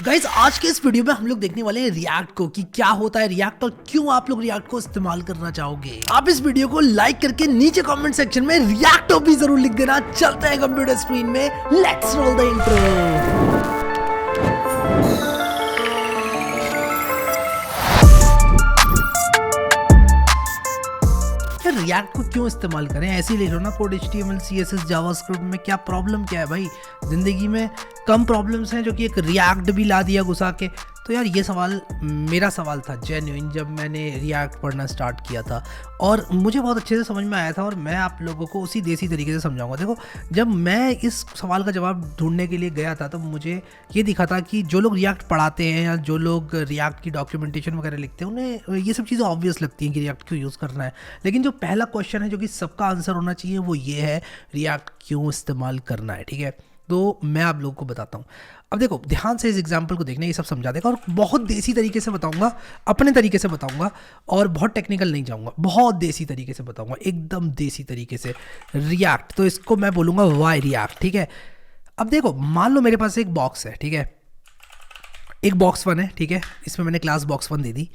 Guys आज के इस वीडियो में हम लोग देखने वाले हैं रिएक्ट को कि क्या होता है रिएक्ट और क्यों आप लोग रिएक्ट को इस्तेमाल करना चाहोगे। आप इस वीडियो को लाइक करके नीचे कमेंट सेक्शन में रिएक्ट भी जरूर लिख देना। चलते हैं कंप्यूटर स्क्रीन में, let's roll the intro. React को क्यों इस्तेमाल करें, ऐसे ही लिख लो ना कोड HTML CSS जावास्क्रिप्ट में, क्या प्रॉब्लम क्या है भाई। जिंदगी में कम प्रॉब्लम्स हैं जो कि एक रिएक्ट भी ला दिया घुसा के। तो यार ये सवाल मेरा सवाल था जेन्युइन जब मैंने रिएक्ट पढ़ना स्टार्ट किया था और मुझे बहुत अच्छे से समझ में आया था और मैं आप लोगों को उसी देसी तरीके से समझाऊंगा। देखो जब मैं इस सवाल का जवाब ढूंढने के लिए गया था तो मुझे ये दिखा था कि जो लोग रिएक्ट पढ़ाते हैं या जो लोग रिएक्ट की डॉक्यूमेंटेशन वगैरह लिखते हैं उन्हें ये सब चीज़ें ऑब्वियस लगती हैं कि रिएक्ट क्यों यूज़ करना है। लेकिन जो पहला क्वेश्चन है जो कि सबका आंसर होना चाहिए वो ये है रिएक्ट क्यों इस्तेमाल करना है। ठीक है, तो मैं आप लोगों को बताता हूँ। अब देखो ध्यान से इस एग्जाम्पल को देखना, ये सब समझा देगा और बहुत देसी तरीके से बताऊंगा, अपने तरीके से बताऊंगा और बहुत टेक्निकल नहीं जाऊंगा, बहुत देसी तरीके से बताऊंगा, एकदम देसी तरीके से। रिएक्ट तो इसको मैं बोलूँगा वाई रिएक्ट। ठीक है, अब देखो मान लो मेरे पास एक बॉक्स है, ठीक है, एक बॉक्स वन है, ठीक है, इसमें मैंने क्लास बॉक्स वन दे दी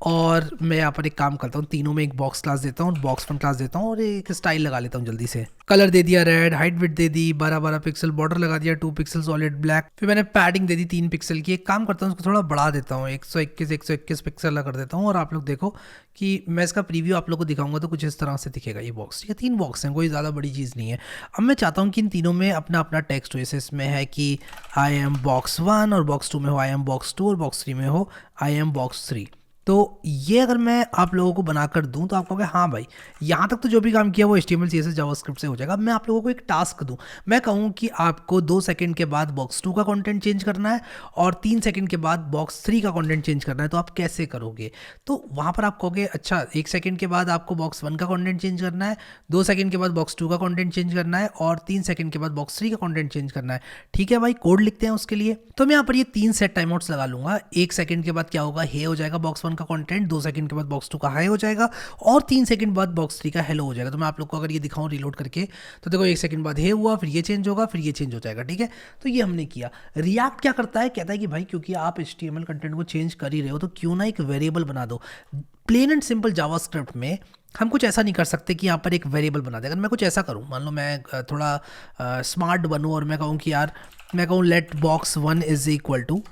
और मैं यहाँ पर एक काम करता हूँ, तीनों में एक बॉक्स क्लास देता हूँ, बॉक्स वन क्लास देता हूँ और एक स्टाइल लगा लेता हूँ जल्दी से। कलर दे दिया रेड, हाइट विड्थ दे दी 12 पिक्सल, बॉर्डर लगा दिया 2 पिक्सल सॉलिड ब्लैक, फिर मैंने पैडिंग दे दी 3 पिक्सल की। एक काम करता हूँ उसको थोड़ा बढ़ा देता हूँ, 121 पिक्सल कर देता हूँ और आप लोग देखो कि मैं इसका प्रीव्यू आप लोग को दिखाऊंगा तो कुछ इस तरह से दिखेगा ये बॉक्स। ठीक है, 3 बॉक्स हैं, कोई ज़्यादा बड़ी चीज़ नहीं है। अब मैं चाहता हूँ कि इन तीनों में अपना अपना टेक्स्ट हो, जैसे इसमें है कि आई एम बॉक्स 1 और बॉक्स 2 में हो आई एम बॉक्स 2 और बॉक्स 3 में हो आई एम बॉक्स 3। तो ये अगर मैं आप लोगों को बनाकर दूं तो आप कहोगे हाँ भाई यहाँ तक तो जो भी काम किया वो HTML CSS जावास्क्रिप्ट से हो जाएगा। मैं आप लोगों को एक टास्क दूं, मैं कहूँ कि आपको 2 सेकंड के बाद बॉक्स 2 का कंटेंट चेंज करना है और 3 सेकंड के बाद बॉक्स 3 का कंटेंट चेंज करना है, तो आप कैसे करोगे। तो वहाँ पर आप कहोगे अच्छा 1 सेकंड के बाद आपको बॉक्स 1 का कंटेंट चेंज करना है, 2 सेकंड के बाद बॉक्स 2 का कंटेंट चेंज करना है और 3 सेकंड के बाद बॉक्स 3 का कंटेंट चेंज करना है। ठीक है भाई, कोड लिखते हैं उसके लिए। तो मैं यहाँ पर ये 3 सेट टाइम आउट्स लगा लूंगा। 1 सेकंड के बाद क्या होगा, हे हो जाएगा बॉक्स 1 का कंटेंट, 2 सेकंड के बाद बॉक्स 2 का हाई हो जाएगा और 3 सेकंड बाद बॉक्स 3 का हेलो हो जाएगा। तो मैं आप लोग को अगर ये दिखाऊं रीलोड करके तो देखो 1 सेकंड बाद हे हुआ, फिर ये चेंज होगा, फिर ये चेंज हो जाएगा। ठीक है, तो ये हमने किया। रिएक्ट क्या करता है, कहता है कि भाई क्योंकि आप HTML कंटेंट को चेंज कर ही रहे हो तो क्यों ना एक वेरिएबल बना दो। प्लेन एंड सिंपल जावास्क्रिप्ट में हम कुछ ऐसा नहीं कर सकते कि यहाँ पर एक वेरिएबल बना दे। अगर मैं कुछ ऐसा करूँ, मान लो मैं थोड़ा स्मार्ट बनूँ और मैं कहूँ कि यार मैं कहूँ let box 1 is equal to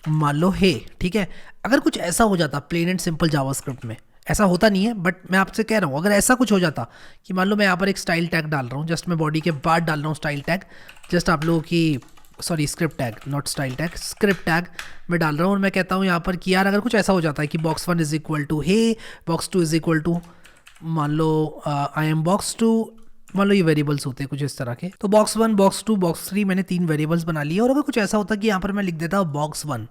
मान लो हे। ठीक है, अगर कुछ ऐसा हो जाता प्लेन एंड सिंपल जावास्क्रिप्ट में, ऐसा होता नहीं है बट मैं आपसे कह रहा हूँ अगर ऐसा कुछ हो जाता कि मान लो मैं यहाँ पर एक स्टाइल टैग डाल रहा हूँ, जस्ट मैं बॉडी के बाद डाल रहा हूँ स्टाइल टैग, जस्ट आप लोगों की sorry script tag, not style tag, script tag मैं डाल रहा हूँ और मैं कहता हूँ यहाँ पर कि यार अगर कुछ ऐसा हो जाता है कि box 1 is equal to hey, box 2 is equal to मान लो आई एम बॉक्स 2, मान लो ये वेरिएबल्स होते हैं कुछ इस तरह के। तो बॉक्स 1 बॉक्स 2 बॉक्स 3 मैंने 3 वेरिएबल्स बना लिए और अगर कुछ ऐसा होता कि यहाँ पर मैं लिख देता बॉक्स 1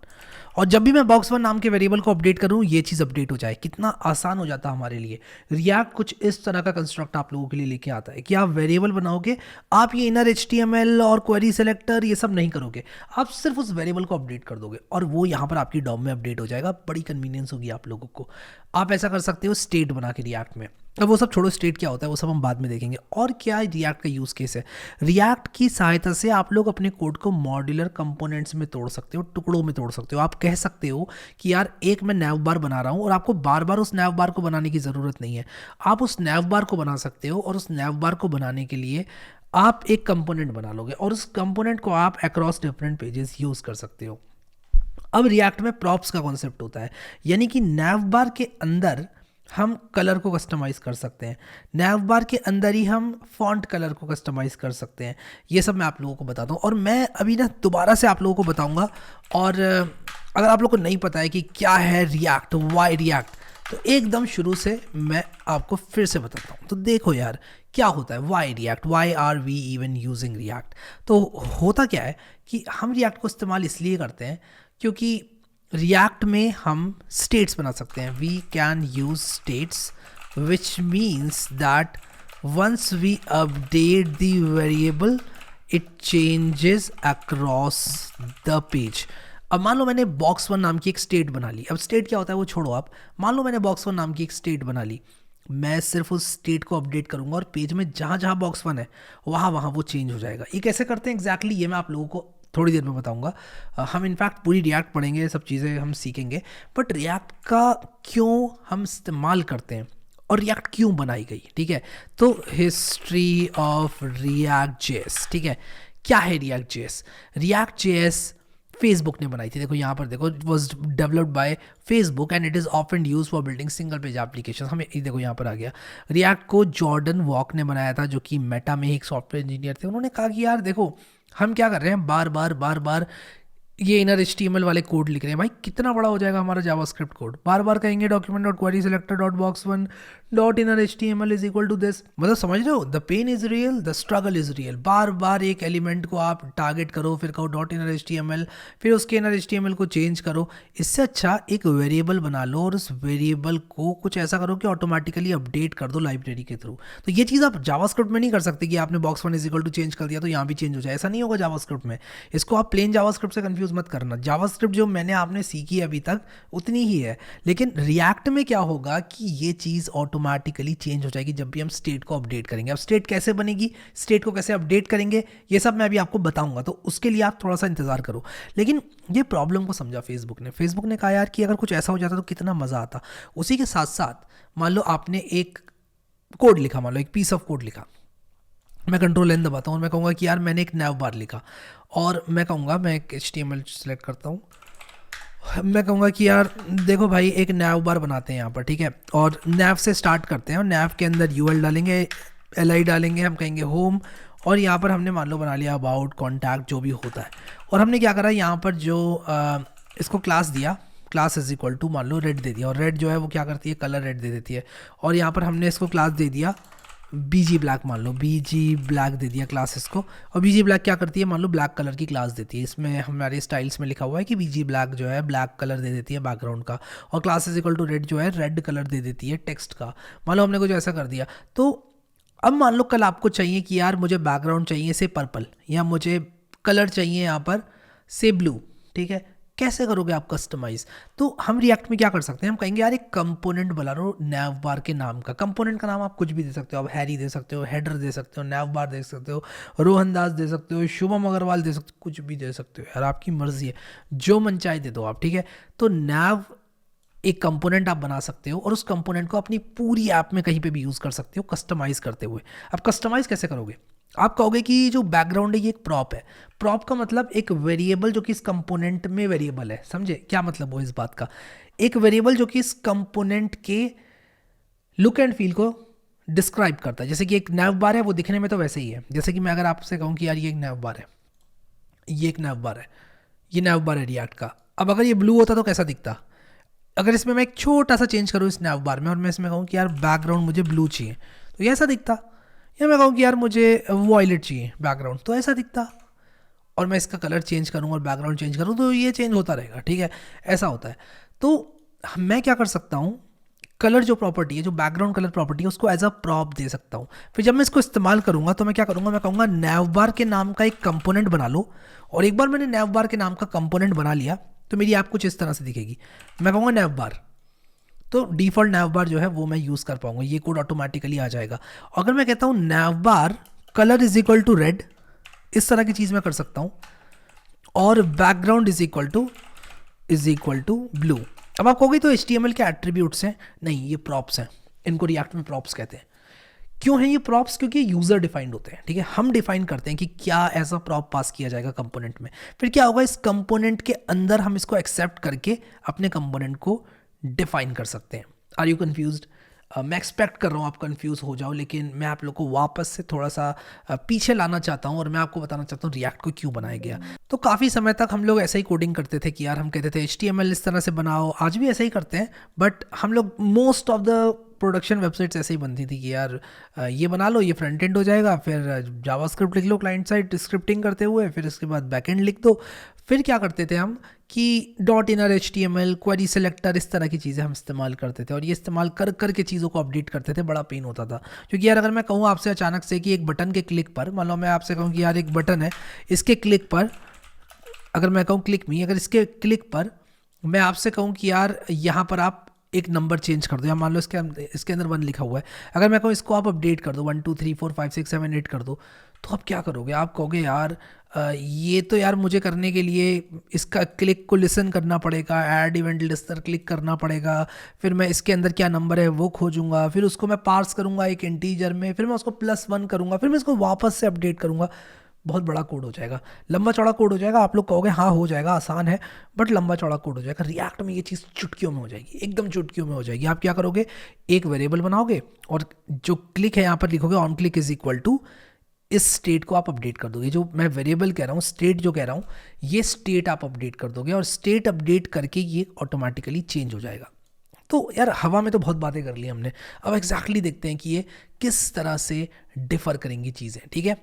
और जब भी मैं बॉक्स 1 नाम के वेरिएबल को अपडेट करूँ ये चीज़ अपडेट हो जाए, कितना आसान हो जाता हमारे लिए। रिएक्ट कुछ इस तरह का कंस्ट्रक्ट आप लोगों के लिए लेके आता है कि आप वेरिएबल बनाओगे, आप ये इनर HTML और क्वेरी सेलेक्टर ये सब नहीं करोगे, आप सिर्फ उस वेरिएबल को अपडेट कर दोगे और वो यहाँ पर आपकी डॉम में अपडेट हो जाएगा। बड़ी कन्वीनियंस होगी आप लोगों को। आप ऐसा कर सकते हो स्टेट बना के रिएक्ट में। अब वो सब छोड़ो, स्टेट क्या होता है वो सब हम बाद में देखेंगे। और क्या रिएक्ट का यूज़ केस है, रिएक्ट की सहायता से आप लोग अपने कोड को मॉड्यूलर कंपोनेंट्स में तोड़ सकते हो, टुकड़ों में तोड़ सकते हो। आप कह सकते हो कि यार एक मैं नैव बार बना रहा हूँ और आपको बार बार उस नैव बार को बनाने की ज़रूरत नहीं है। आप उस नैव बार को बना सकते हो और उस नैव बार को बनाने के लिए आप एक कंपोनेंट बना लोगे और उस कंपोनेंट को आप अक्रॉस डिफरेंट पेजेस यूज़ कर सकते हो। अब रिएक्ट में प्रॉप्स का कॉन्सेप्ट होता है, यानी कि नैव बार के अंदर हम कलर को कस्टमाइज़ कर सकते हैं, नैव बार के अंदर ही हम फॉन्ट कलर को कस्टमाइज़ कर सकते हैं। ये सब मैं आप लोगों को बताता हूँ और मैं अभी ना दोबारा से आप लोगों को बताऊँगा। और अगर आप लोगों को नहीं पता है कि क्या है रिएक्ट, वाई रिएक्ट, तो एकदम शुरू से मैं आपको फिर से बताता हूँ। तो देखो यार क्या होता है why React, why are we even using React. तो होता क्या है कि हम रिएक्ट को इस्तेमाल इसलिए करते हैं क्योंकि रिएक्ट में हम स्टेट्स बना सकते हैं। We can use states which means that once we update the variable it changes across the page. अब मान लो मैंने बॉक्स 1 नाम की एक स्टेट बना ली। अब स्टेट क्या होता है वो छोड़ो, आप मान लो मैंने बॉक्स 1 नाम की एक स्टेट बना ली, मैं सिर्फ उस स्टेट को अपडेट करूंगा और पेज में जहाँ जहाँ बॉक्स 1 है वहाँ वहाँ वो चेंज हो जाएगा। ये कैसे करते हैं एग्जैक्टली ये मैं आप लोगों को थोड़ी देर में बताऊंगा। हम इनफैक्ट पूरी रिएक्ट पढ़ेंगे, ये सब चीज़ें हम सीखेंगे। बट रिएक्ट का क्यों हम इस्तेमाल करते हैं और रिएक्ट क्यों बनाई गई, ठीक है। तो हिस्ट्री ऑफ रिएक्ट जेएस, ठीक है। क्या है react JS? React JS Facebook ने बनाई थी। देखो यहाँ पर देखो, it was developed by Facebook and it is often use for building single page application. हमें देखो यहाँ पर आ गया, रिएक्ट को जॉर्डन वॉक ने बनाया था, जो कि मेटा में एक सॉफ्टवेयर इंजीनियर थे। उन्होंने कहा कि यार देखो हम क्या कर रहे हैं, बार बार ये इनर HTML वाले कोड लिख रहे हैं। भाई कितना बड़ा हो जाएगा हमारा जावास्क्रिप्ट कोड, बार बार कहेंगे document dot query selector dot box one dot inner HTML is equal to this. मतलब समझ रहे हो, the pain is real, the struggle is real. बार बार एक एलिमेंट को आप टारगेट करो, फिर कहो डॉट इनर HTML, फिर उसके इनर HTML को चेंज करो। इससे अच्छा एक वेरिएबल बना लो और उस वेरिएबल को कुछ ऐसा करो कि ऑटोमेटिकली अपडेट कर दो लाइब्रेरी के थ्रू। तो ये चीज़ आप जावास्क्रिप्ट में नहीं कर सकते कि आपने box one is equal to change कर दिया तो यहाँ भी चेंज हो जाए, ऐसा नहीं होगा जावास्क्रिप्ट में। इसको आप प्लेन जावास्क्रिप्ट से कंफ्यूज मत करना। जावास्क्रिप्ट जो मैंने आपने सीखी अभी तक उतनी ही है, लेकिन रिएक्ट में क्या होगा कि ये चीज़ ऑटोमेटिकली चेंज हो जाएगी जब भी हम स्टेट को अपडेट करेंगे। अब स्टेट कैसे बनेगी, स्टेट को कैसे अपडेट करेंगे, ये सब मैं अभी आपको बताऊंगा, तो उसके लिए आप थोड़ा सा इंतजार करो। लेकिन ये प्रॉब्लम को समझा फेसबुक ने कहा यार कि अगर कुछ ऐसा हो जाता तो कितना मज़ा आता। उसी के साथ साथ मान लो आपने एक कोड लिखा, मान लो एक पीस ऑफ कोड लिखा, मैं कंट्रोल एन दबाता हूँ और मैं कहूँगा कि यार मैंने एक नैव बार लिखा, और मैं कहूँगा, मैं एक HTML सेलेक्ट करता हूँ, मैं कहूँगा कि यार देखो भाई एक नैव बार बनाते हैं यहाँ पर, ठीक है। और नैव से स्टार्ट करते हैं और नैव के अंदर UL डालेंगे, LI डालेंगे, हम कहेंगे होम, और यहाँ पर हमने मान लो बना लिया अबाउट, कॉन्टैक्ट, जो भी होता है। और हमने क्या करा, यहाँ पर जो इसको क्लास दिया, क्लास इज इक्वल टू मान लो रेड दे दिया, और रेड जो है वो क्या करती है, कलर रेड दे देती है। और यहाँ पर हमने इसको क्लास दे दिया BG ब्लैक, मान लो BG ब्लैक दे दिया क्लास इसको। और BG ब्लैक क्या करती है, मान लो ब्लैक कलर की क्लास देती है। इसमें हमारे स्टाइल्स में लिखा हुआ है कि BG ब्लैक जो है ब्लैक कलर दे देती है बैकग्राउंड का, और class is equal to red जो है रेड कलर दे देती है टेक्स्ट का। मान लो हमने कुछ ऐसा कर दिया। तो अब मान लो कल आपको चाहिए कि यार मुझे बैकग्राउंड चाहिए से पर्पल, या मुझे कलर चाहिए यहाँ पर से ब्लू, ठीक है। कैसे करोगे आप कस्टमाइज? तो हम रिएक्ट में क्या कर सकते हैं, हम कहेंगे यार एक कंपोनेंट बना लो नैव बार के नाम का। कंपोनेंट का नाम आप कुछ भी दे सकते हो, आप हैरी दे सकते हो, हेडर दे सकते हो, नैव बार दे सकते हो, रोहन दास दे सकते हो, शुभम अग्रवाल दे सकते हो, कुछ भी दे सकते हो यार, आपकी मर्जी है, जो मन चाहे दे दो आप, ठीक है। तो नैव एक कंपोनेंट आप बना सकते हो और उस कंपोनेंट को अपनी पूरी ऐप में कहीं पे भी यूज़ कर सकते हो कस्टमाइज़ करते हुए। अब कस्टमाइज़ कैसे करोगे? आप कहोगे कि जो बैकग्राउंड है ये एक प्रॉप है। प्रॉप का मतलब एक वेरिएबल जो कि इस कंपोनेंट में वेरिएबल है। समझे क्या मतलब हो इस बात का? एक वेरिएबल जो कि इस कंपोनेंट के लुक एंड फील को डिस्क्राइब करता है। जैसे कि एक नैव बार है, वो दिखने में तो वैसे ही है। जैसे कि मैं अगर आपसे कहूँ कि यार ये एक नैव बार है, ये एक नैव बार है, ये नैव बार है रिएक्ट का। अब अगर ये ब्लू होता तो कैसा दिखता? अगर इसमें मैं एक छोटा सा चेंज करूँ इस नैव बार में, और मैं इसमें कहूँ कि यार बैकग्राउंड मुझे ब्लू चाहिए, तो ये ऐसा दिखता। या मैं कहूँ कि यार मुझे वॉयलेट चाहिए बैकग्राउंड, तो ऐसा दिखता। और मैं इसका कलर चेंज करूँ और बैकग्राउंड चेंज करूँ तो ये चेंज होता रहेगा, ठीक है। ऐसा होता है। तो मैं क्या कर सकता हूँ, कलर जो प्रॉपर्टी है, जो बैकग्राउंड कलर प्रॉपर्टी है, उसको एज अ प्रॉप दे सकता हूँ। फिर जब मैं इसको इस्तेमाल करूँगा तो मैं क्या करूँगा, मैं कहूँगा नैव बार के नाम का एक कंपोनेंट बना लो। और एक बार मैंने नैव बार के नाम का कंपोनेंट बना लिया तो मेरी ऐप कुछ इस तरह से दिखेगी। मैं कहूँगा नैव बार, तो डिफ़ॉल्ट नैव बार जो है वो मैं यूज़ कर पाऊंगा, ये कोड ऑटोमेटिकली आ जाएगा। अगर मैं कहता हूँ nav bar colour is equal to red, इस तरह की चीज़ मैं कर सकता हूँ, और background is equal to blue. अब आप कहोगे तो HTML के एट्रीब्यूट्स हैं, नहीं, ये प्रॉप्स हैं। इनको रिएक्ट में प्रॉप्स कहते हैं। क्यों है ये प्रॉप्स? क्योंकि यूज़र डिफाइंड होते हैं, ठीक है। हम डिफाइन करते हैं कि क्या ऐसा प्रॉप पास किया जाएगा कंपोनेंट में। फिर क्या होगा, इस कंपोनेंट के अंदर हम इसको एक्सेप्ट करके अपने कंपोनेंट को डिफाइन कर सकते हैं। Are you confused? मैं एक्सपेक्ट कर रहा हूँ आप कंफ्यूज हो जाओ, लेकिन मैं आप लोग को वापस से थोड़ा सा पीछे लाना चाहता हूँ और मैं आपको बताना चाहता हूँ रिएक्ट को क्यों बनाया गया। तो काफ़ी समय तक हम लोग ऐसे ही कोडिंग करते थे कि यार हम कहते थे HTML इस तरह से बनाओ, आज भी ऐसे ही करते हैं, बट हम लोग most of the production websites ऐसे ही बनती थी कि यार ये बना लो, ये फ्रंट एंड हो जाएगा, फिर जावास्क्रिप्ट लिख लो क्लाइंट साइड स्क्रिप्टिंग करते हुए, फिर इसके बाद बैक एंड लिख दो। फिर क्या करते थे हम कि dot inner HTML, query selector, इस तरह की चीज़ें हम इस्तेमाल करते थे, और ये इस्तेमाल कर करके चीज़ों को अपडेट करते थे। बड़ा पेन होता था, क्योंकि यार अगर मैं कहूँ आपसे अचानक से कि एक बटन के क्लिक पर, मान लो मैं आपसे कहूँ कि यार एक बटन है, इसके क्लिक पर, अगर मैं कहूँ क्लिक मी, अगर इसके क्लिक पर मैं आपसे कहूँ कि यार यहाँ पर आप एक नंबर चेंज कर दो, या मान लो इसके अंदर 1 लिखा हुआ है, अगर मैं कहूँ इसको आप अपडेट कर दो 1 2 3 4 5 6 7 8 कर दो, तो आप क्या करोगे? आप कहोगे यार ये तो यार मुझे करने के लिए इसका क्लिक को लिसन करना पड़ेगा, ऐड इवेंट लिस्टर क्लिक करना पड़ेगा, फिर मैं इसके अंदर क्या नंबर है वो खोजूंगा, फिर उसको मैं पार्स करूंगा एक इंटीजर में, फिर मैं उसको +1 करूंगा, फिर मैं इसको वापस से अपडेट करूंगा। बहुत बड़ा कोड हो जाएगा, लंबा चौड़ा कोड हो जाएगा। आप लोग कहोगे हाँ हो जाएगा, आसान है, बट लंबा चौड़ा कोड हो जाएगा। रिएक्ट में ये चीज़ चुटकियों में हो जाएगी, एकदम चुटकियों में हो जाएगी। आप क्या करोगे, एक वेरिएबल बनाओगे और जो क्लिक है यहाँ पर लिखोगे on click is equal to, इस स्टेट को आप अपडेट कर दोगे। जो मैं वेरिएबल कह रहा हूँ, स्टेट जो कह रहा हूँ, ये स्टेट आप अपडेट कर दोगे और स्टेट अपडेट करके ये ऑटोमेटिकली चेंज हो जाएगा। तो यार हवा में तो बहुत बातें कर ली हमने, अब एग्जैक्टली देखते हैं कि ये किस तरह से डिफर करेंगी चीज़ें। ठीक है,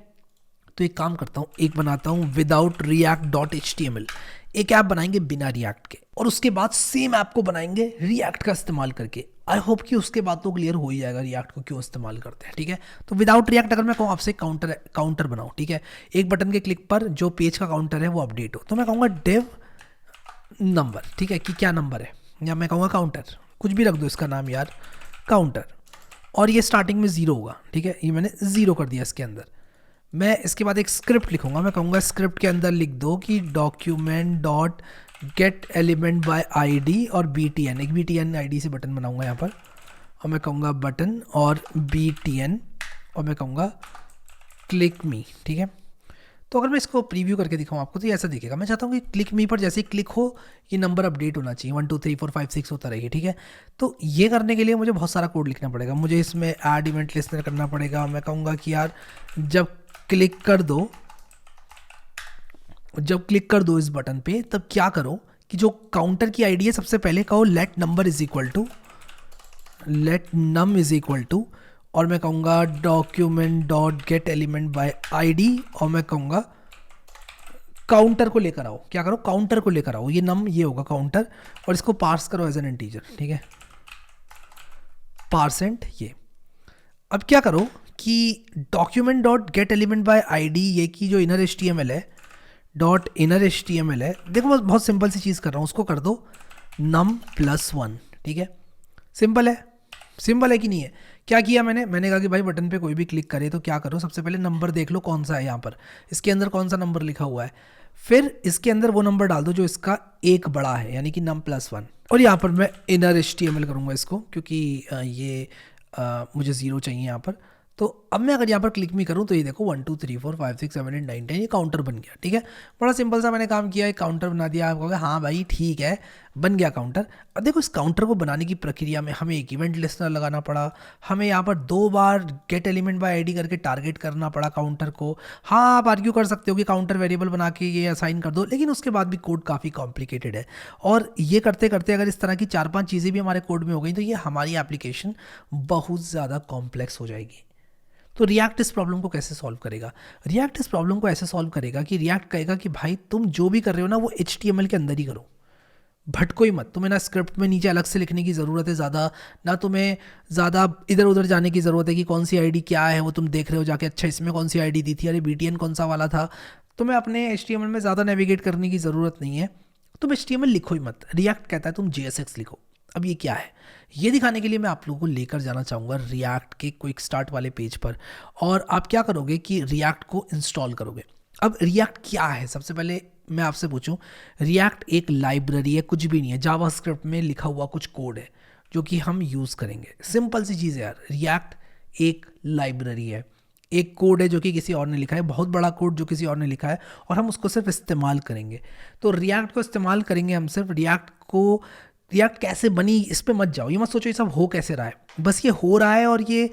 तो एक काम करता हूँ, एक बनाता हूँ विदाउट react.html, एक ऐप बनाएंगे बिना रिएक्ट के, और उसके बाद सेम ऐप को बनाएंगे रिएक्ट का इस्तेमाल करके। आई होप कि उसके बाद तो क्लियर हो ही जाएगा रिएक्ट को क्यों इस्तेमाल करते हैं। ठीक है, तो विदाउट रिएक्ट अगर मैं कहूँ आपसे काउंटर बनाओ, ठीक है, एक बटन के क्लिक पर जो पेज का काउंटर है वो अपडेट हो, तो मैं कहूँगा डिव नंबर, ठीक है, कि क्या नंबर है, या मैं कहूँगा काउंटर, कुछ भी रख दो इसका नाम यार, काउंटर, और ये स्टार्टिंग में 0 होगा। ठीक है, ये मैंने 0 कर दिया इसके अंदर। मैं इसके बाद एक स्क्रिप्ट लिखूंगा, मैं कहूँगा स्क्रिप्ट के अंदर लिख दो कि document dot get element by ID और BTN, एक BTN आईडी से बटन बनाऊंगा यहाँ पर, और मैं कहूँगा बटन और BTN, और मैं कहूँगा क्लिक मी। ठीक है, तो अगर मैं इसको प्रीव्यू करके दिखाऊँ आपको तो ये ऐसा दिखेगा। मैं चाहता हूँ कि क्लिक मी पर जैसे ही क्लिक हो ये नंबर अपडेट होना चाहिए, 1 2 3 4 5 6 होता रहेगी। ठीक है, तो ये करने के लिए मुझे बहुत सारा कोड लिखना पड़ेगा, मुझे इसमें ऐड इवेंट लिस्टर करना पड़ेगा। मैं कहूँगा कि यार जब क्लिक कर दो इस बटन पे, तब क्या करो कि जो काउंटर की आईडी है सबसे पहले कहो let number is equal to, और मैं कहूँगा document dot get element by ID, और मैं कहूँगा काउंटर को लेकर आओ। क्या करो, काउंटर को लेकर आओ, ये ये होगा काउंटर, और इसको पार्स करो एज एन इंटीजर। ठीक है, पार्सेंट ये। अब क्या करो कि document dot get element by ID, ये की जो इनर HTML है, डॉट इनर HTML है, देखो मैं बहुत सिंपल सी चीज़ कर रहा हूँ, उसको कर दो num+1। ठीक है, सिंपल है कि नहीं है। क्या किया मैंने कहा कि भाई बटन पे कोई भी क्लिक करे तो क्या करो, सबसे पहले नंबर देख लो कौन सा है यहाँ पर, इसके अंदर कौन सा नंबर लिखा हुआ है, फिर इसके अंदर वो नंबर डाल दो जो इसका एक बड़ा है, यानी कि num+1, और यहाँ पर मैं इनर HTML करूँगा इसको, क्योंकि ये मुझे 0 चाहिए यहाँ पर। तो अब मैं अगर यहाँ पर क्लिक मी करूँ तो ये देखो 1 2 3 4 5 6 7 8 9 10 ये काउंटर बन गया। ठीक है, बड़ा सिंपल सा मैंने काम किया, एक काउंटर बना दिया। आप कहोगे हाँ भाई ठीक है, बन गया काउंटर। अब देखो इस काउंटर को बनाने की प्रक्रिया में हमें एक इवेंट लिस्टर लगाना पड़ा, हमें यहाँ पर 2 बार गेट एलिमेंट बाय आईडी करके टारगेट करना पड़ा काउंटर को। हाँ, आप आर्ग्यू कर सकते हो कि काउंटर वेरिएबल बना के ये असाइन कर दो, लेकिन उसके बाद भी कोड काफ़ी कॉम्प्लिकेटेड है, और ये करते करते अगर इस तरह की 4-5 चीज़ें भी हमारे कोड में हो गई तो ये हमारी एप्लीकेशन बहुत ज़्यादा कॉम्प्लेक्स हो जाएगी। तो रिएक्ट इस प्रॉब्लम को कैसे सॉल्व करेगा? रिएक्ट इस प्रॉब्लम को ऐसे सॉल्व करेगा कि रिएक्ट कहेगा कि भाई तुम जो भी कर रहे हो ना वो HTML के अंदर ही करो, भटको ही मत। तुम्हें ना स्क्रिप्ट में नीचे अलग से लिखने की ज़रूरत है ज़्यादा, ना तुम्हें ज़्यादा इधर उधर जाने की ज़रूरत है कि कौन सी आईडी क्या है वो तुम देख रहे हो जाके, अच्छा इसमें कौन सी आईडी दी थी, अरे BTN कौन सा वाला था। तुम्हें अपने HTML में ज़्यादा नेविगेट करने की ज़रूरत नहीं है, तुम HTML लिखो ही मत। रिएक्ट कहता है तुम JSX लिखो। अब ये क्या है ये दिखाने के लिए मैं आप लोगों को लेकर जाना चाहूँगा रिएक्ट के क्विक स्टार्ट वाले पेज पर, और आप क्या करोगे कि रिएक्ट को इंस्टॉल करोगे। अब रिएक्ट क्या है, सबसे पहले मैं आपसे पूछूं, रिएक्ट एक लाइब्रेरी है, कुछ भी नहीं है, जावास्क्रिप्ट में लिखा हुआ कुछ कोड है जो कि हम यूज़ करेंगे। सिंपल सी चीज़ है यार, रिएक्ट एक लाइब्रेरी है, एक कोड है जो कि किसी और ने लिखा है, बहुत बड़ा कोड जो किसी और ने लिखा है, और हम उसको सिर्फ इस्तेमाल करेंगे। तो रिएक्ट को इस्तेमाल करेंगे हम सिर्फ। रिएक्ट कैसे बनी इस पे मत जाओ, ये मत सोचो ये सब हो कैसे रहा है, बस ये हो रहा है और ये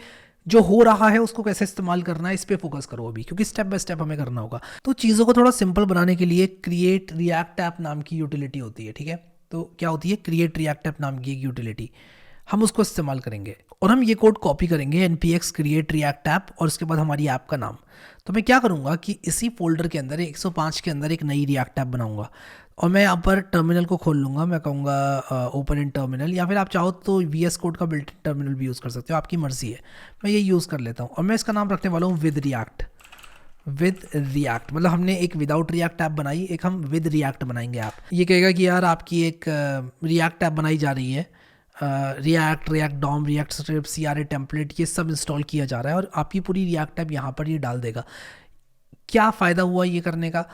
जो हो रहा है उसको कैसे इस्तेमाल करना है इस पे फोकस करो अभी, क्योंकि स्टेप बाय स्टेप हमें करना होगा। तो चीज़ों को थोड़ा सिंपल बनाने के लिए क्रिएट रिएक्ट ऐप नाम की यूटिलिटी होती है। ठीक है, तो क्या होती है, क्रिएट रिएक्ट ऐप नाम की एक यूटिलिटी, हम उसको इस्तेमाल करेंगे और हम ये कोड कॉपी करेंगे npx क्रिएट रिएक्ट ऐप और उसके बाद हमारी ऐप का नाम। तो मैं क्या करूँगा कि इसी फोल्डर के अंदर 105 के अंदर एक नई रिएक्ट ऐप बनाऊंगा और मैं यहाँ पर टर्मिनल को खोल लूँगा। मैं कहूँगा ओपन इन टर्मिनल, या फिर आप चाहो तो VS कोड का बिल्ट इन टर्मिनल भी यूज़ कर सकते हो, आपकी मर्जी है। मैं ये यूज़ कर लेता हूँ और मैं इसका नाम रखने वाला हूँ विद रिएक्ट। मतलब हमने एक विदाउट रिएक्ट ऐप बनाई, एक हम विद रिएक्ट बनाएंगे ऐप। ये कहेगा कि यार आपकी एक रिएक्ट ऐप बनाई जा रही है, React DOM, React script, CRA template, ये सब इंस्टॉल किया जा रहा है और आपकी पूरी रिएक्ट ऐप यहाँ पर ये डाल देगा। क्या फ़ायदा हुआ ये करने का?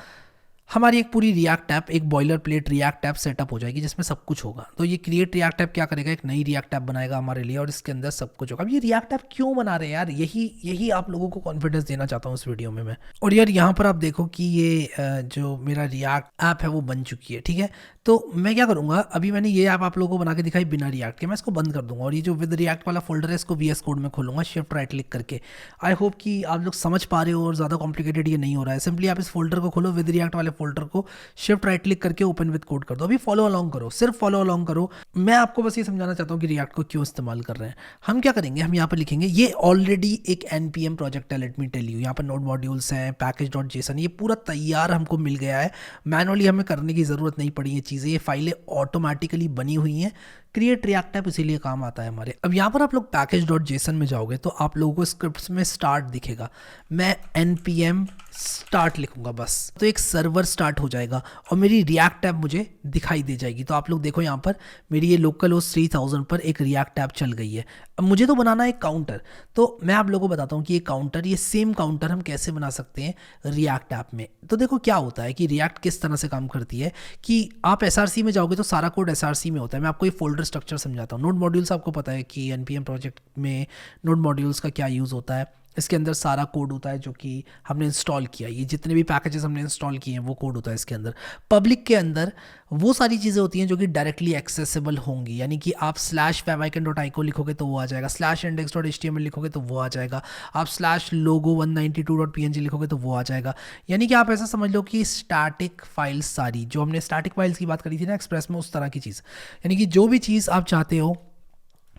हमारी एक पूरी रिएक्ट ऐप, एक boiler plate react app setup हो जाएगी जिसमें सब कुछ होगा। तो ये क्रिएट रिएक्ट ऐप क्या करेगा, एक नई रिएक्ट ऐप बनाएगा हमारे लिए और इसके अंदर सब कुछ होगा। अब ये रिएक्ट ऐप क्यों बना रहे हैं यार, यही आप लोगों को कॉन्फिडेंस देना चाहता हूँ इस वीडियो में मैं। और यार यहाँ पर आप देखो कि ये जो मेरा रिएक्ट ऐप है वो बन चुकी है, ठीक है। तो मैं क्या करूँगा, अभी मैंने ये ऐप आप लोगों को बना के दिखाई बिना रिएक्ट के, मैं इसको बंद कर दूंगा और ये जो विद रिएक्ट वाला फोल्डर है इसको VS कोड में खोलूंगा, शिफ्ट राइट क्लिक करके। आई होप कि आप लोग समझ पा रहे हो और ज़्यादा कॉम्प्लिकेटेड ये नहीं हो रहा है। सिंपली आप इस फोल्डर को खोलो, विद रिएक्ट वाले फोल्डर को शिफ्ट राइट क्लिक करके ओपन विद कोड कर दो। अभी फॉलो अलोंग करो, सिर्फ फॉलो अलोंग करो। मैं आपको बस ये समझाना चाहता हूँ कि रिएक्ट को क्यों इस्तेमाल कर रहे हैं। हम क्या करेंगे, हम यहाँ पर लिखेंगे, ये ऑलरेडी एक NPM प्रोजेक्ट है, लेट मी टेल यू। यहाँ पर नोड मॉड्यूल्स हैं, पैकेज.json, ये पूरा तैयार हमको मिल गया है। मैनुअली हमें करने की ज़रूरत नहीं पड़ी ये चीज़ें, ये फाइलें ऑटोमेटिकली बनी हुई हैं। क्रिएट रिएक्ट ऐप इसीलिए काम आता है हमारे। अब यहाँ पर आप लोग पैकेज.json में जाओगे तो आप लोगों को स्क्रिप्ट्स में स्टार्ट दिखेगा, मैं npm स्टार्ट लिखूंगा बस, तो एक सर्वर स्टार्ट हो जाएगा और मेरी रिएक्ट ऐप मुझे दिखाई दे जाएगी। तो आप लोग देखो यहाँ पर मेरी ये लोकल होस्ट 3000 पर एक रिएक्ट ऐप चल गई है। अब मुझे तो बनाना है एक काउंटर, तो मैं आप लोगों को बताता हूँ कि ये काउंटर, ये सेम काउंटर हम कैसे बना सकते हैं रिएक्ट ऐप में। तो देखो क्या होता है कि रिएक्ट किस तरह से काम करती है कि आप SRC में जाओगे तो सारा कोड SRC में होता है। मैं आपको ये फोल्डर स्ट्रक्चर समझाता हूँ। नोड मॉड्यूल्स आपको पता है कि NPM प्रोजेक्ट में नोड मॉड्यूल्स का क्या यूज़ होता है। इसके अंदर सारा कोड होता है जो कि हमने इंस्टॉल किया, ये जितने भी पैकेजेस हमने इंस्टॉल किए हैं वो कोड होता है इसके अंदर। पब्लिक के अंदर वो सारी चीज़ें होती हैं जो कि डायरेक्टली एक्सेसिबल होंगी, यानी कि आप /webicon.io लिखोगे तो वो आ जाएगा, /index.html लिखोगे तो वो आ जाएगा, आप /logo192.png लिखोगे तो वो आ जाएगा। यानी कि आप ऐसा समझ लो कि स्टैटिक फाइल्स सारी, जो हमने स्टैटिक फाइल्स की बात करी थी ना एक्सप्रेस में, उस तरह की चीज़, यानी कि जो भी चीज़ आप चाहते हो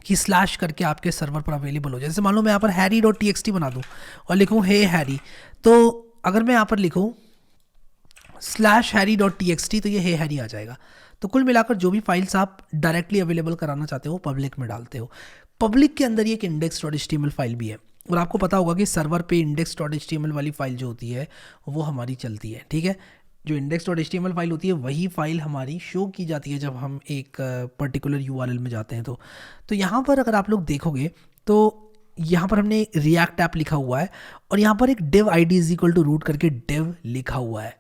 कि स्लैश करके आपके सर्वर पर अवेलेबल हो जाए। जैसे मान लो मैं यहाँ पर harry.txt बना दूँ और लिखूँ हे हैरी, तो अगर मैं यहाँ पर लिखूँ /harry.txt तो ये हे हैरी आ जाएगा। तो कुल मिलाकर जो भी फाइल्स आप डायरेक्टली अवेलेबल कराना चाहते हो पब्लिक में डालते हो। पब्लिक के अंदर ये एक index.html फाइल भी है और आपको पता होगा कि सर्वर पे index.html वाली फाइल जो होती है वो हमारी चलती है, ठीक है। जो index.html फाइल होती है वही फाइल हमारी शो की जाती है जब हम एक पर्टिकुलर URL में जाते हैं। तो यहाँ पर अगर आप लोग देखोगे तो यहाँ पर हमने रिएक्ट ऐप लिखा हुआ है और यहाँ पर एक div id = root करके div लिखा हुआ है।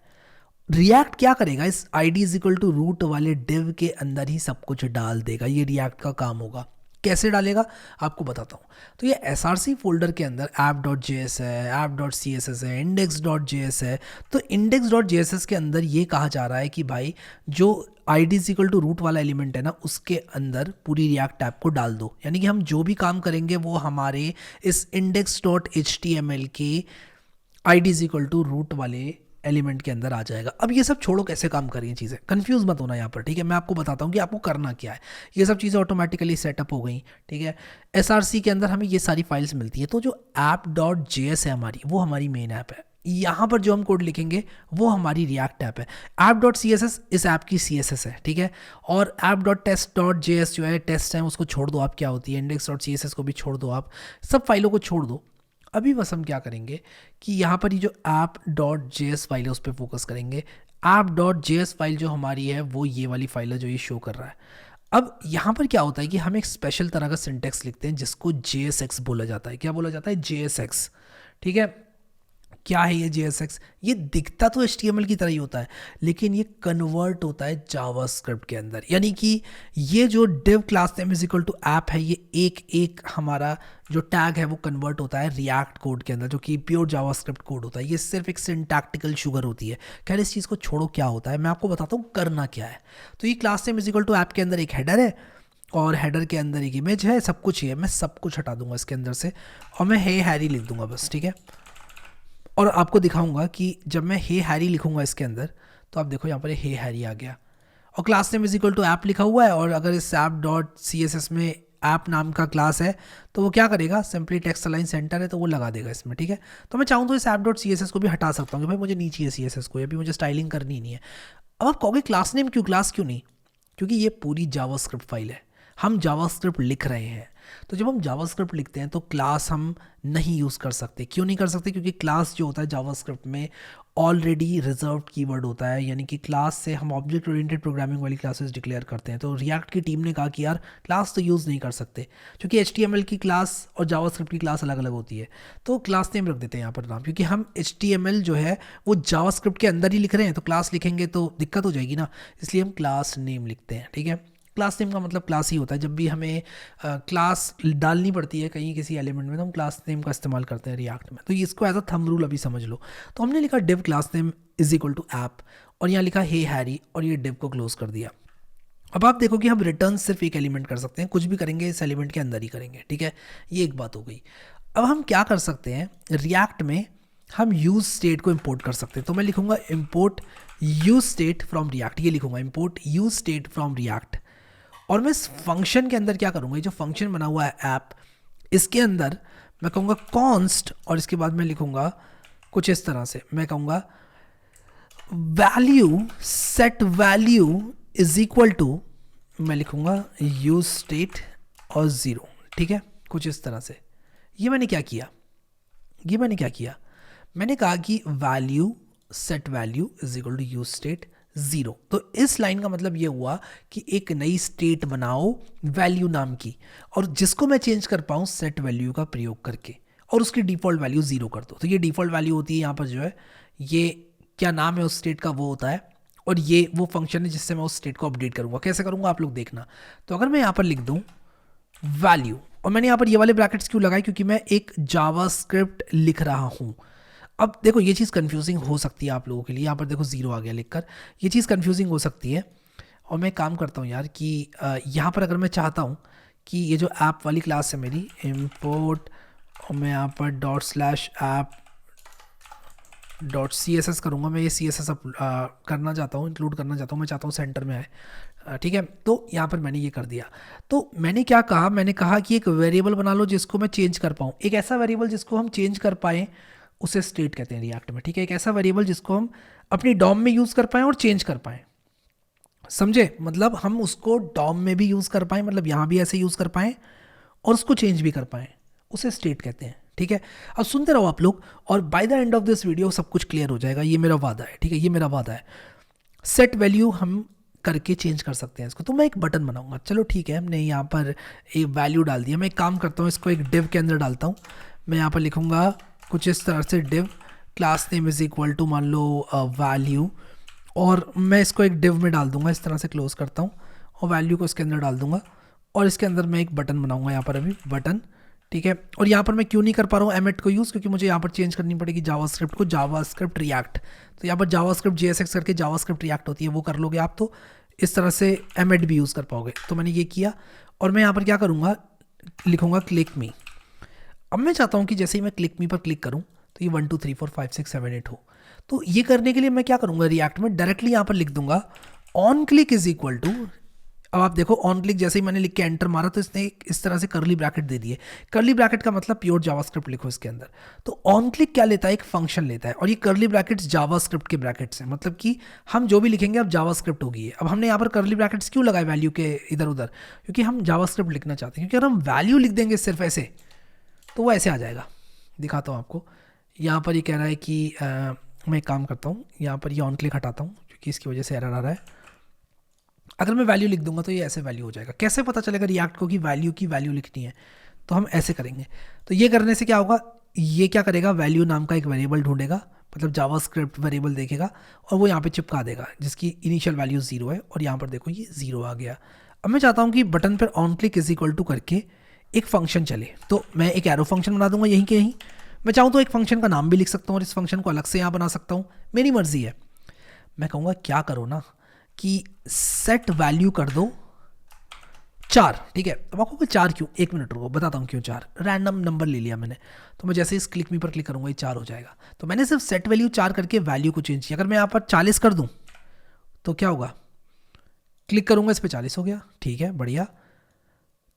रिएक्ट क्या करेगा, इस id = root वाले div के अंदर ही सब कुछ डाल देगा। ये रिएक्ट का काम होगा। कैसे डालेगा आपको बताता हूँ। तो ये SRC फोल्डर के अंदर app.js है, app.css है, index.js है। तो index.js के अंदर ये कहा जा रहा है कि भाई जो id = root वाला एलिमेंट है ना, उसके अंदर पूरी रिएक्ट ऐप को डाल दो। यानी कि हम जो भी काम करेंगे वो हमारे इस index.html के id = root वाले एलिमेंट के अंदर आ जाएगा। अब ये सब छोड़ो कैसे काम कर रही हैं चीज़ें, कंफ्यूज मत होना यहाँ पर, ठीक है। मैं आपको बताता हूँ कि आपको करना क्या है। ये सब चीज़ें ऑटोमेटिकली सेटअप हो गई, ठीक है। SRC के अंदर हमें ये सारी फाइल्स मिलती है। तो जो app.js है हमारी, वो हमारी मेन ऐप है। यहाँ पर जो हम कोड लिखेंगे वो हमारी रिएक्ट ऐप है। app.css इस ऐप की CSS है, ठीक है। और app.test.js जो है टेस्ट है, उसको छोड़ दो आप, क्या होती है index.css को भी छोड़ दो आप, सब फाइलों को छोड़ दो। अभी बस हम क्या करेंगे कि यहाँ पर ये जो app.js फाइल है उस पर फोकस करेंगे। app.js फाइल जो हमारी है वो ये वाली फाइल है जो ये शो कर रहा है। अब यहाँ पर क्या होता है कि हम एक स्पेशल तरह का सिंटेक्स लिखते हैं जिसको JSX बोला जाता है। क्या बोला जाता है? JSX, ठीक है। क्या है ये JSX? ये दिखता तो HTML की तरह ही होता है लेकिन ये कन्वर्ट होता है जावास्क्रिप्ट के अंदर। यानी कि ये जो div क्लास नेम = ऐप है, ये एक एक हमारा जो टैग है वो कन्वर्ट होता है रिएक्ट कोड के अंदर, जो कि प्योर जावास्क्रिप्ट कोड होता है। ये सिर्फ एक सिंटैक्टिकल शुगर होती है। खैर इस चीज़ को छोड़ो, क्या होता है मैं आपको बताता हूँ करना क्या है। तो ये क्लास नेम = ऐप के अंदर एक हेडर है और हेडर के अंदर एक इमेज है, सब कुछ ही है। मैं सब कुछ हटा दूंगा इसके अंदर से और मैं हे हैरी लिख दूंगा बस, ठीक है। और आपको दिखाऊंगा कि जब मैं हे हैरी लिखूंगा इसके अंदर तो आप देखो यहाँ पर हे हैरी आ गया और क्लास नेम = ऐप लिखा हुआ है। और अगर इस app.css में ऐप नाम का क्लास है तो वो क्या करेगा, सिंपली टेक्स्ट अलाइन सेंटर है तो वो लगा देगा इसमें, ठीक है। तो मैं चाहूँ तो इस app.css को भी हटा सकता हूँ कि भाई मुझे नहीं चाहिए CSS को, अभी मुझे स्टाइलिंग करनी नहीं है। अब आप कहोगे क्लास नेम क्यों, क्लास क्यों नहीं? क्योंकि ये पूरी जावास्क्रिप्ट फाइल है, हम जावास्क्रिप्ट लिख रहे हैं। तो जब हम जावास्क्रिप्ट लिखते हैं तो क्लास हम नहीं यूज़ कर सकते। क्यों नहीं कर सकते? क्योंकि क्लास जो होता है जावास्क्रिप्ट में ऑलरेडी रिजर्व्ड कीवर्ड होता है, यानी कि क्लास से हम ऑब्जेक्ट ओरिएंटेड प्रोग्रामिंग वाली क्लासेस डिक्लेयर करते हैं। तो रिएक्ट की टीम ने कहा कि यार क्लास तो यूज़ नहीं कर सकते, क्योंकि HTML की क्लास और जावास्क्रिप्ट की क्लास अलग अलग होती है। तो क्लास नेम रख देते हैं यहाँ पर नाम, क्योंकि हम HTML जो है वो जावास्क्रिप्ट के अंदर ही लिख रहे हैं, तो क्लास लिखेंगे तो दिक्कत हो जाएगी ना, इसलिए हम क्लास नेम लिखते हैं। ठीक है, क्लास नेम का मतलब क्लास ही होता है। जब भी हमें क्लास डालनी पड़ती है कहीं किसी एलिमेंट में, तो हम क्लास नेम का इस्तेमाल करते हैं रिएक्ट में। तो इसको एज अ थंब रूल अभी समझ लो। तो हमने लिखा div class name is equal to app, और यहाँ लिखा हे हैरी, और ये डिव को क्लोज कर दिया। अब आप देखो कि हम रिटर्न सिर्फ एक एलिमेंट कर सकते हैं, कुछ भी करेंगे इस एलिमेंट के अंदर ही करेंगे। ठीक है, ये एक बात हो गई। अब हम क्या कर सकते हैं, रिएक्ट में हम यूज स्टेट को इंपोर्ट कर सकते हैं। तो मैं लिखूंगा import use state from react, ये लिखूंगा import use state from react. और मैं इस फंक्शन के अंदर क्या करूंगा, ये जो फंक्शन बना हुआ है ऐप, इसके अंदर मैं कहूँगा कॉन्स्ट, और इसके बाद मैं लिखूंगा कुछ इस तरह से, मैं कहूँगा value set value is equal to, मैं लिखूंगा यूज स्टेट और 0। ठीक है, कुछ इस तरह से। ये मैंने क्या किया, मैंने कहा कि value set value is equal to use state 0। तो इस लाइन का मतलब ये हुआ कि एक नई स्टेट बनाओ वैल्यू नाम की, और जिसको मैं चेंज कर पाऊँ सेट वैल्यू का प्रयोग करके, और उसकी डिफ़ॉल्ट वैल्यू 0 कर दो। तो ये डिफ़ॉल्ट वैल्यू होती है यहाँ पर जो है, ये क्या नाम है उस स्टेट का वो होता है, और ये वो फंक्शन है जिससे मैं उस स्टेट को अपडेट करूँगा। कैसे करूँगा आप लोग देखना। तो अगर मैं यहाँ पर लिख दूँ वैल्यू, और मैंने यहाँ पर ये वाले ब्रैकेट्स क्यों लगाए, क्योंकि मैं एक जावास्क्रिप्ट लिख रहा हूँ। अब देखो ये चीज़ कंफ्यूजिंग हो सकती है आप लोगों के लिए, यहाँ पर देखो 0 आ गया लिखकर, ये चीज़ कंफ्यूजिंग हो सकती है। और मैं काम करता हूँ यार कि यहाँ पर अगर मैं चाहता हूँ कि ये जो ऐप वाली क्लास है मेरी, इंपोर्ट, और मैं यहाँ पर ./app.css करूँगा। मैं ये CSS करना चाहता हूँ, इंक्लूड करना चाहता हूँ, मैं चाहता हूँ सेंटर में आए। ठीक है, तो यहाँ पर मैंने ये कर दिया। तो मैंने क्या कहा, मैंने कहा कि एक वेरिएबल बना लो जिसको मैं चेंज कर पाऊँ। एक ऐसा वेरिएबल जिसको हम चेंज कर पाएँ उसे स्टेट कहते हैं रिएक्ट में। ठीक है, एक ऐसा वेरिएबल जिसको हम अपनी डॉम में यूज़ कर पाएँ और चेंज कर पाएँ। समझे, मतलब हम उसको डॉम में भी यूज़ कर पाएँ, मतलब यहाँ भी ऐसे यूज़ कर पाएँ, और उसको चेंज भी कर पाएँ, उसे स्टेट कहते हैं। ठीक है, अब सुनते रहो आप लोग, और by the end of this video सब कुछ क्लियर हो जाएगा, ये मेरा वादा है। ठीक है, ये मेरा वादा है। सेट वैल्यू हम करके चेंज कर सकते हैं इसको। तो मैं एक बटन बनाऊंगा। चलो ठीक है, हमने यहाँ पर एक वैल्यू डाल दिया। मैं एक काम करता हूँ, इसको एक डिव के अंदर डालता हूँ। मैं यहाँ पर लिखूँगा कुछ इस तरह से, div class name is equal to मान लो वैल्यू, और मैं इसको एक डिव में डाल दूंगा, इस तरह से क्लोज करता हूँ, और वैल्यू को इसके अंदर डाल दूंगा, और इसके अंदर मैं एक बटन बनाऊंगा यहाँ पर अभी बटन। ठीक है, और यहाँ पर मैं क्यों नहीं कर पा रहा हूँ एमेट को यूज़, क्योंकि मुझे यहाँ पर चेंज करनी पड़ेगी जावास्क्रिप्ट को जावास्क्रिप्ट रिएक्ट। तो यहाँ पर जावास्क्रिप्ट JSX करके जावास्क्रिप्ट रिएक्ट होती है, वो कर लोगे आप तो इस तरह से एमेट भी यूज़ कर पाओगे। तो मैंने ये किया, और मैं यहाँ पर क्या करूँगा, लिखूँगा क्लिक मी। अब मैं चाहता हूँ कि जैसे ही मैं क्लिक मी पर क्लिक करूँ तो ये 1 2 3 4 5 6 7 8 हो। तो ये करने के लिए मैं क्या करूँगा, रिएक्ट में डायरेक्टली यहाँ पर लिख दूंगा on click is equal to. अब आप देखो ऑन क्लिक जैसे ही मैंने लिख के एंटर मारा तो इसने इस तरह से कर्ली ब्रैकेट दे दिए। कर्ली ब्रैकेट का मतलब प्योर जावास्क्रिप्ट लिखो इसके अंदर। तो ऑन क्लिक क्या लेता है, एक फंक्शन लेता है, और ये कर्ली ब्रैकेट्स जावास्क्रिप्ट के ब्रैकेट्स हैं, मतलब कि हम जो भी लिखेंगे अब जावास्क्रिप्ट होगी ये। अब हमने यहाँ पर कर्ली ब्रैकेट्स क्यों लगाए वैल्यू के इधर उधर, क्योंकि हम जावास्क्रिप्ट लिखना चाहते हैं। क्योंकि अगर हम वैल्यू लिख देंगे सिर्फ ऐसे तो वो ऐसे आ जाएगा। दिखाता हूँ आपको, यहाँ पर ये कह रहा है कि मैं एक काम करता हूँ, यहाँ पर ये ऑन क्लिक हटाता हूँ क्योंकि इसकी वजह से एरर आ रहा है। अगर मैं वैल्यू लिख दूंगा तो ये ऐसे वैल्यू हो जाएगा। कैसे पता चलेगा रिएक्ट को कि वैल्यू की वैल्यू लिखनी है, तो हम ऐसे करेंगे। तो ये करने से क्या होगा, ये क्या करेगा, वैल्यू नाम का एक वेरिएबल ढूंढेगा, मतलब जावास्क्रिप्ट वेरिएबल देखेगा और वो यहाँ पे चिपका देगा जिसकी इनिशियल वैल्यू 0 है, और यहाँ पर देखो ये 0 आ गया। अब मैं चाहता हूँ कि बटन पर on click is equal to करके एक फंक्शन चले, तो मैं एक एरो फंक्शन बना दूंगा यहीं के यहीं। मैं चाहूँ तो एक फंक्शन का नाम भी लिख सकता हूँ और इस फंक्शन को अलग से यहाँ बना सकता हूँ, मेरी मर्जी है। मैं कहूँगा क्या करो ना कि सेट वैल्यू कर दो 4, ठीक है। अब आपको 4 क्यों, 1 मिनट रुको बताता हूँ क्यों 4। रैंडम नंबर ले लिया मैंने, तो मैं जैसे इस क्लिक मी पर क्लिक करूँगा ये 4 हो जाएगा। तो मैंने सिर्फ सेट वैल्यू 4 करके वैल्यू को चेंज किया। अगर मैं यहाँ पर 40 कर दूँ तो क्या होगा, क्लिक करूँगा इस पर 40 हो गया, ठीक है बढ़िया।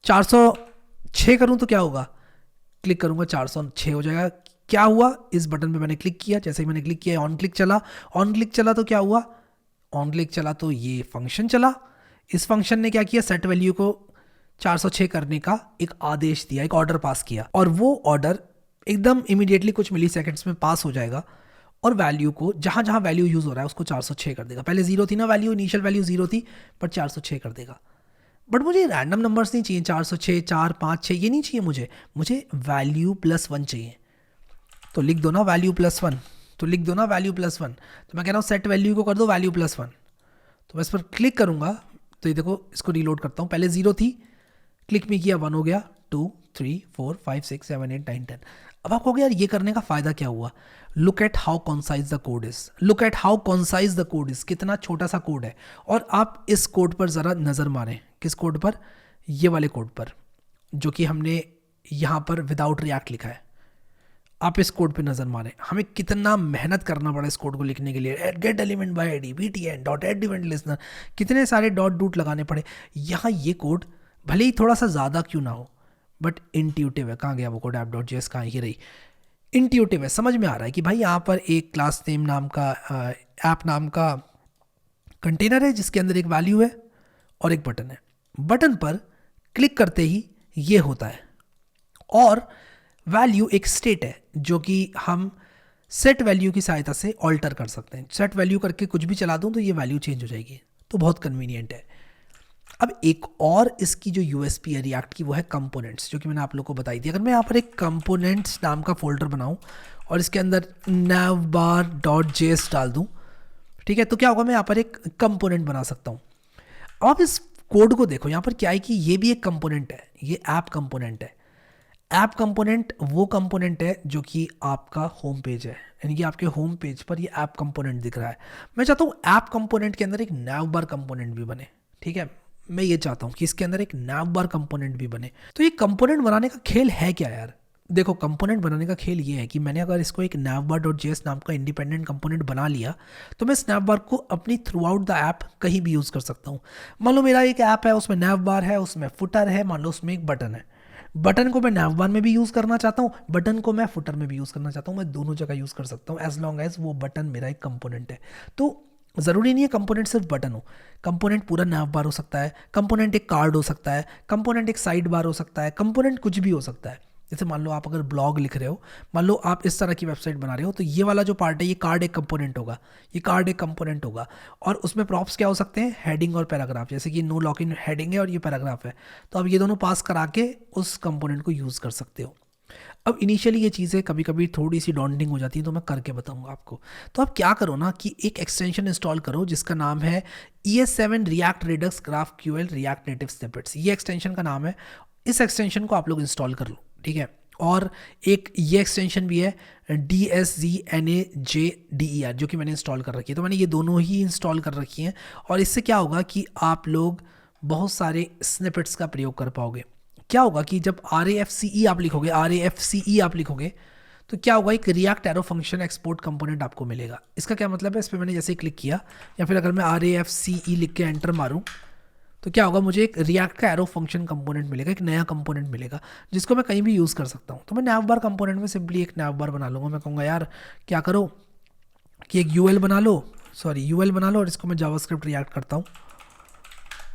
406 करूँ तो क्या होगा, क्लिक करूँगा 406 हो जाएगा। क्या हुआ, इस बटन पे मैंने क्लिक किया, जैसे ही मैंने क्लिक किया ऑन क्लिक चला, ऑन क्लिक चला तो क्या हुआ, ऑन क्लिक चला तो ये फंक्शन चला। इस फंक्शन ने क्या किया, सेट वैल्यू को 406 करने का एक आदेश दिया, एक ऑर्डर पास किया, और वो ऑर्डर एकदम इमीडिएटली कुछ मिली सेकेंड्स में पास हो जाएगा और वैल्यू को जहाँ जहाँ वैल्यू यूज़ हो रहा है उसको 406 कर देगा। पहले 0 थी ना वैल्यू, इनिशियल वैल्यू 0 थी, बट 406 कर देगा। बट मुझे रैंडम नंबर्स नहीं चाहिए, 406, 4, 5, 6 ये नहीं चाहिए मुझे वैल्यू +1 चाहिए। तो लिख दो ना वैल्यू +1, तो लिख दो ना वैल्यू +1। तो मैं कह रहा हूँ सेट वैल्यू को कर दो वैल्यू +1। तो मैं इस पर क्लिक करूँगा तो ये देखो, इसको रीलोड करता हूँ, पहले 0 थी, क्लिक में किया 1 हो गया, 2, 3, 4, 5, 6, 7, 8, 9, 10। अब आपको यार ये करने का फ़ायदा क्या हुआ? Look at how concise the code is, look at how concise the code is, कितना छोटा सा कोड है। और आप इस कोड पर ज़रा नज़र मारें, किस कोड पर? ये वाले कोड पर, जो कि हमने यहाँ पर विदाउट रिएक्ट लिखा है। आप इस कोड पे नज़र मारें, हमें कितना मेहनत करना पड़ा इस कोड को लिखने के लिए। Get element by ID, btn dot add event listener, कितने सारे डॉट डूट लगाने पड़े। यहाँ ये कोड भले ही थोड़ा सा ज़्यादा क्यों ना हो, बट इंट्यूटिव है। कहाँ गया वो कोड? app.js कहाँ? ये रही। इंट्यूटिव है, समझ में आ रहा है कि भाई यहाँ पर एक क्लास नेम नाम का ऐप नाम का कंटेनर है जिसके अंदर एक वैल्यू है और एक बटन है। बटन पर क्लिक करते ही ये होता है, और वैल्यू एक स्टेट है जो कि हम सेट वैल्यू की सहायता से ऑल्टर कर सकते हैं। सेट वैल्यू करके कुछ भी चला दूं तो ये वैल्यू चेंज हो जाएगी, तो बहुत कन्वीनियंट है। अब एक और इसकी जो यूएसपी है रिएक्ट की, वो है कंपोनेंट्स, जो कि मैंने आप लोग को बताई थी। अगर मैं यहाँ पर एक कंपोनेंट्स नाम का फोल्डर बनाऊं और इसके अंदर navbar.js डाल दूं, ठीक है, तो क्या होगा? मैं यहाँ पर एक कंपोनेंट बना सकता हूँ। अब आप इस कोड को देखो, यहाँ पर क्या है कि ये भी एक कंपोनेंट है, ये ऐप कंपोनेंट है। ऐप कंपोनेंट वो कंपोनेंट है जो कि आपका होम पेज है, यानी कि आपके होम पेज पर ये ऐप कंपोनेंट दिख रहा है। मैं चाहता हूँ ऐप कंपोनेंट के अंदर एक navbar कंपोनेंट भी बने, ठीक है। मैं ये चाहता हूँ कि इसके अंदर एक navbar कंपोनेंट भी बने। तो ये कंपोनेंट बनाने का खेल है क्या यार? देखो, कंपोनेंट बनाने का खेल ये है कि मैंने अगर इसको एक navbar.js नाम का इंडिपेंडेंट कंपोनेंट बना लिया, तो मैं इस navbar को अपनी थ्रू आउट द ऐप कहीं भी यूज़ कर सकता हूँ। मान लो मेरा एक ऐप है, उसमें navbar है, उसमें फुटर है, मान लो उसमें एक बटन है। बटन को मैं navbar में भी यूज़ करना चाहता हूँ, बटन को मैं फुटर में भी यूज़ करना चाहता हूँ, मैं दोनों जगह यूज़ कर सकता हूँ, एज लॉन्ग एज वो बटन मेरा एक कंपोनेंट है। तो ज़रूरी नहीं है कंपोनेंट सिर्फ बटन हो, कंपोनेंट पूरा navbar हो सकता है, कंपोनेंट एक कार्ड हो सकता है, कंपोनेंट एक साइड बार हो सकता है, कंपोनेंट कुछ भी हो सकता है। जैसे मान लो आप अगर ब्लॉग लिख रहे हो, मान लो आप इस तरह की वेबसाइट बना रहे हो, तो ये वाला जो पार्ट है ये कार्ड एक कंपोनेंट होगा, ये कार्ड एक कंपोनेंट होगा। और उसमें प्रॉप्स क्या हो सकते हैं? हेडिंग और पैराग्राफ, जैसे कि नो लॉगिन हेडिंग है और ये पैराग्राफ है, तो आप ये दोनों पास करा के उस कंपोनेंट को यूज़ कर सकते हो। अब इनिशियली ये चीज़ें कभी कभी थोड़ी सी डॉन्टिंग हो जाती है, तो मैं करके बताऊंगा आपको। तो आप क्या करो ना कि एक एक्सटेंशन इंस्टॉल करो जिसका नाम है ES7 React Redux GraphQL React Native snippets, ये एक्सटेंशन का नाम है। इस एक्सटेंशन को आप लोग इंस्टॉल कर लो, ठीक है। और एक ये एक्सटेंशन भी है DSGNAJDER, जो कि मैंने इंस्टॉल कर रखी है। तो मैंने ये दोनों ही इंस्टॉल कर रखी हैं, और इससे क्या होगा कि आप लोग बहुत सारे स्निपेट्स का प्रयोग कर पाओगे। क्या होगा कि जब RAFCE आप लिखोगे, RAFCE आप लिखोगे, तो क्या होगा? एक react arrow function export component आपको मिलेगा। इसका क्या मतलब है? इस पर मैंने जैसे क्लिक किया, या फिर अगर मैं RAFCE लिख के एंटर मारूं, तो क्या होगा? मुझे एक रिएक्ट का एरो फंक्शन कंपोनेंट मिलेगा, एक नया कंपोनेंट मिलेगा जिसको मैं कहीं भी यूज़ कर सकता हूँ। तो मैं navbar कंपोनेंट में सिंपली एक navbar बना लूँगा। मैं कहूँगा यार क्या करो कि एक UL बना लो, UL बना लो, और इसको मैं जावास्क्रिप्ट रिएक्ट करता हूँ,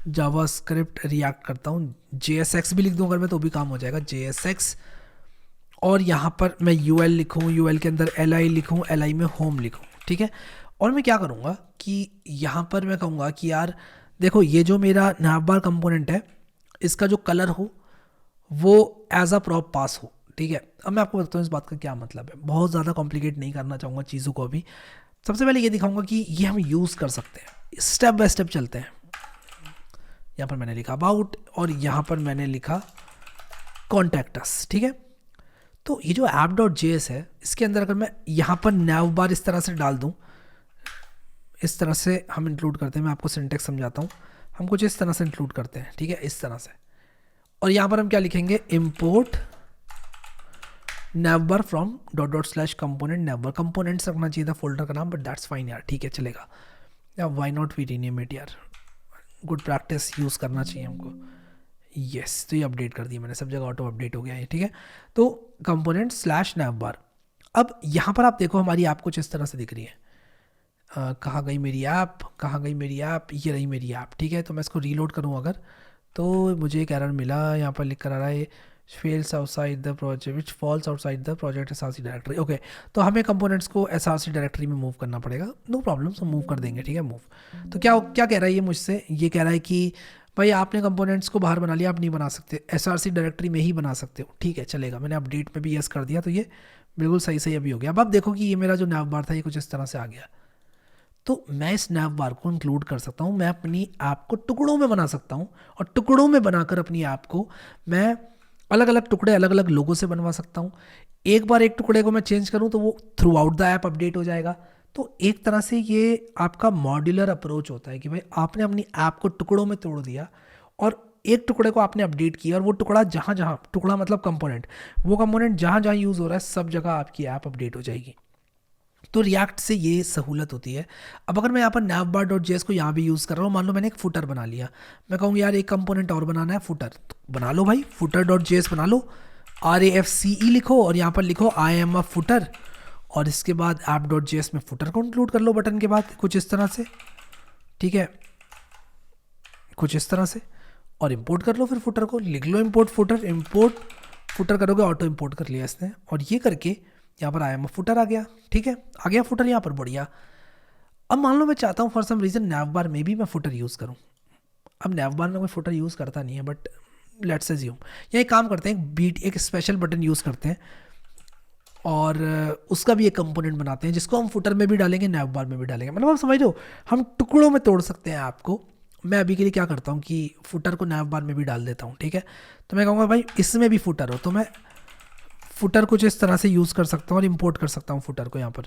जावास्क्रिप्ट रिएक्ट करता हूँ। JSX भी लिख दूँ अगर मैं, तो भी काम हो जाएगा, JSX। और यहाँ पर मैं UL लिखूँ, UL के अंदर LI लिखूँ, LI में होम लिखूँ, ठीक है। और मैं क्या करूँगा कि यहाँ पर मैं कहूँगा कि यार देखो, ये जो मेरा navbar कंपोनेंट है, इसका जो कलर हो वो एज अ प्रॉप पास हो, ठीक है। अब मैं आपको बताता हूँ इस बात का क्या मतलब है। बहुत ज़्यादा कॉम्प्लिकेट नहीं करना चाहूँगा चीज़ों को अभी। सबसे पहले ये दिखाऊंगा कि ये हम यूज़ कर सकते हैं, स्टेप बाय स्टेप चलते हैं। यहाँ पर मैंने लिखा अबाउट, और यहाँ पर मैंने लिखा कॉन्टैक्ट अस, ठीक है। तो ये जो app.js है, इसके अंदर अगर मैं यहाँ पर navbar इस तरह से डाल दूँ, इस तरह से हम इंक्लूड करते हैं। मैं आपको सिंटेक्स समझाता हूँ। हम कुछ इस तरह से इंक्लूड करते हैं, ठीक है, इस तरह से। और यहाँ पर हम क्या लिखेंगे? Import navbar from /component navbar। Components रखना चाहिए था फोल्डर का नाम, बट दैट्स फाइन यार, ठीक है, चलेगा। या why not we rename it यार, गुड प्रैक्टिस यूज़ करना चाहिए हमको। यस, तो ये अपडेट कर दिया मैंने, सब जगह ऑटो अपडेट हो गया है, ठीक है। तो कंपोनेंट /navbar। अब यहाँ पर आप देखो हमारी ऐप कुछ इस तरह से दिख रही है। कहाँ गई मेरी ऐप, कहाँ गई मेरी ऐप? ये रही मेरी ऐप, ठीक है। तो मैं इसको रीलोड करूँ अगर, तो मुझे एक एरर मिला, यहाँ पर लिख कर आ रहा है fails outside the project which falls outside the project SRC directory. Okay, तो हमें कंपोनेंट्स को एसआरसी डायरेक्टरी में मूव करना पड़ेगा। नो प्रॉब्लम, हम मूव कर देंगे, ठीक है, मूव। तो क्या क्या कह रहा है ये मुझसे? ये कह रहा है कि भाई आपने कंपोनेंट्स को बाहर बना लिया, आप नहीं बना सकते, एसआरसी डायरेक्टरी में ही बना सकते हो। ठीक है, चलेगा, मैंने अपडेट में भी यस कर दिया, तो ये बिल्कुल सही सही अभी हो गया। अब आप देखो कि ये मेरा जो नैव बार था ये कुछ इस तरह से आ गया। तो मैं इस नैव बार को इंक्लूड कर सकता हूँ, मैं अपनी ऐप को टुकड़ों में बना सकता हूँ, और टुकड़ों में बनाकर अपनी ऐप को मैं अलग अलग टुकड़े अलग अलग लोगों से बनवा सकता हूँ। एक बार एक टुकड़े को मैं चेंज करूँ तो वो through out the app update हो जाएगा। तो एक तरह से ये आपका मॉड्यूलर अप्रोच होता है कि भाई आपने अपनी ऐप को टुकड़ों में तोड़ दिया और एक टुकड़े को आपने अपडेट किया, और वो टुकड़ा जहाँ जहाँ, टुकड़ा मतलब कंपोनेंट, वो कंपोनेंट जहाँ जहाँ यूज़ हो रहा है सब जगह आपकी ऐप अपडेट हो जाएगी। तो रिएक्ट से ये सहूलत होती है। अब अगर मैं यहाँ पर navbar.js को यहाँ भी यूज़ कर रहा हूँ, मान लो मैंने एक फुटर बना लिया, मैं कहूँगा यार एक कंपोनेंट और बनाना है फुटर, तो बना लो भाई, footer.js बना लो, RAFCE लिखो और यहाँ पर लिखो I am a footer, और इसके बाद app.js में फुटर को इंक्लूड कर लो बटन के बाद, कुछ इस तरह से, ठीक है, कुछ इस तरह से, और इंपोर्ट कर लो। फिर फुटर को लिख लो इंपोर्ट फुटर, इंपोर्ट फुटर करोगे, ऑटो इंपोर्ट कर लिया इसने, और ये करके यहाँ पर आया फुटर आ गया। ठीक है, आ गया फुटर यहाँ पर, बढ़िया। अब मान लो मैं चाहता हूँ फॉर सम रीज़न नैव बार में भी मैं फुटर यूज़ करूँ। अब नैव बार में कोई फुटर यूज़ करता नहीं है, बट लेट्स अज्यूम या एक काम करते हैं, एक स्पेशल बटन यूज़ करते हैं और उसका भी एक कंपोनेंट बनाते हैं जिसको हम फुटर में भी डालेंगे, नैव बार में भी डालेंगे। मतलब आप समझ लो, हम टुकड़ों में तोड़ सकते हैं आपको। मैं अभी के लिए क्या करता हूँ कि फुटर को नैव बार में भी डाल देता हूँ। ठीक है, तो मैं कहूँगा भाई इसमें भी फुटर हो, तो मैं फुटर कुछ इस तरह से यूज़ कर सकता हूँ और इंपोर्ट कर सकता हूँ फुटर को, यहाँ पर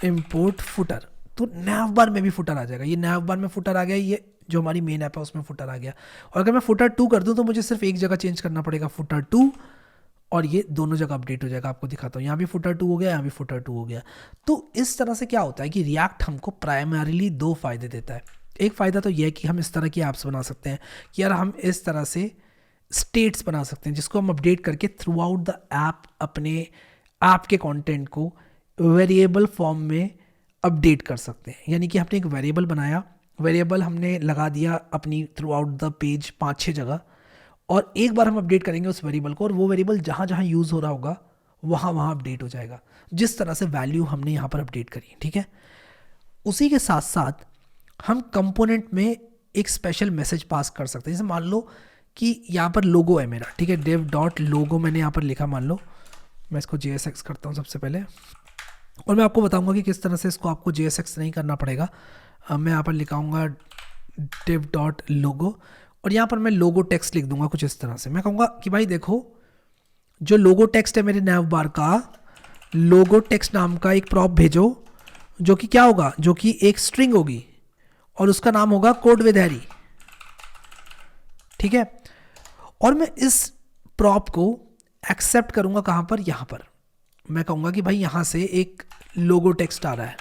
इंपोर्ट फुटर, तो नैव बार में भी फुटर आ जाएगा। ये नैव बार में फुटर आ गया, ये जो हमारी मेन ऐप है उसमें फुटर आ गया। और अगर मैं फुटर 2 कर दूँ तो मुझे सिर्फ एक जगह चेंज करना पड़ेगा, फुटर 2, और ये दोनों जगह अपडेट हो जाएगा। आपको दिखाता हूँ, यहाँ भी फुटर 2 हो गया, यहाँ भी फुटर 2 हो गया। तो इस तरह से क्या होता है कि रिएक्ट हमको प्राइमरीली 2 फायदे देता है। एक फ़ायदा तो यह है कि हम इस तरह की ऐप्स बना सकते हैं कि यार हम इस तरह से स्टेट्स बना सकते हैं जिसको हम अपडेट करके थ्रू आउट द ऐप अपने ऐप के कंटेंट को वेरिएबल फॉर्म में अपडेट कर सकते हैं। यानी कि हमने एक वेरिएबल बनाया, वेरिएबल हमने लगा दिया अपनी थ्रू आउट द पेज 5-6 जगह, और एक बार हम अपडेट करेंगे उस वेरिएबल को, और वो वेरिएबल जहाँ जहाँ यूज़ हो रहा होगा वहाँ वहाँ अपडेट हो जाएगा, जिस तरह से वैल्यू हमने यहाँ पर अपडेट करी। ठीक है, उसी के साथ साथ हम कंपोनेंट में एक स्पेशल मैसेज पास कर सकते हैं। जैसे मान लो कि यहाँ पर लोगो है मेरा, ठीक है, dev.logo मैंने यहाँ पर लिखा, मान लो मैं इसको JSX करता हूँ सबसे पहले, और मैं आपको बताऊँगा कि किस तरह से इसको आपको JSX नहीं करना पड़ेगा। मैं यहाँ पर लिखाऊँगा dev.logo, और यहाँ पर मैं लोगो टेक्स्ट लिख दूंगा कुछ इस तरह से। मैं कहूँगा कि भाई देखो, जो लोगो टेक्स्ट है मेरे नैव बार का, लोगो टेक्स्ट नाम का एक प्रॉप भेजो जो कि क्या होगा, जो कि एक स्ट्रिंग होगी और उसका नाम होगा कोड विद हैरी। ठीक है, और मैं इस प्रॉप को एक्सेप्ट करूंगा कहां पर, यहां पर। मैं कहूंगा कि भाई यहां से एक लोगो टेक्स्ट आ रहा है,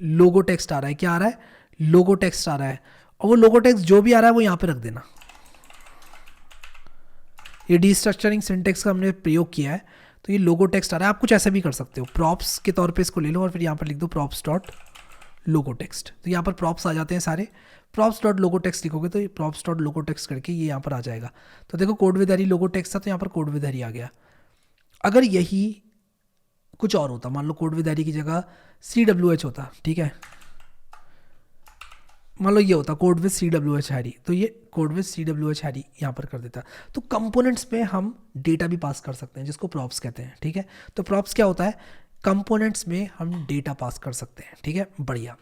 लोगो टेक्स्ट आ रहा है, क्या आ रहा है, लोगो टेक्स्ट आ रहा है, और वो लोगो टेक्स्ट जो भी आ रहा है वो यहां पे रख देना। ये डिस्ट्रक्चरिंग सिंटेक्स का हमने प्रयोग किया है, तो ये लोगो टेक्स्ट आ रहा है। आप कुछ ऐसा भी कर सकते हो, प्रॉप्स के तौर पे इसको ले लो और फिर यहाँ पर लिख दो प्रॉप्स डॉट लोगो टेक्स्ट, तो यहाँ पर प्रॉप्स आ जाते हैं सारे। प्रॉप्स डॉट लोगो टेक्स्ट लिखोगे तो ये प्रॉप्स डॉट लोगो टेक्स्ट करके ये यहाँ पर आ जाएगा। तो देखो code with Harry logo text था, तो यहाँ पर कोड विद हैरी आ गया। अगर यही कुछ और होता, मान लो कोड विद हैरी की जगह CWH होता, ठीक है, मान लो ये होता कोड विद CWH हैरी, तो ये कोड विद CWH हैरी यहाँ पर कर देता। तो कंपोनेंट्स में हम डेटा भी पास कर सकते हैं जिसको प्रॉप्स कहते हैं। ठीक है, तो प्रॉप्स क्या होता है, कंपोनेंट्स में हम डेटा पास कर सकते हैं। ठीक है, बढ़िया।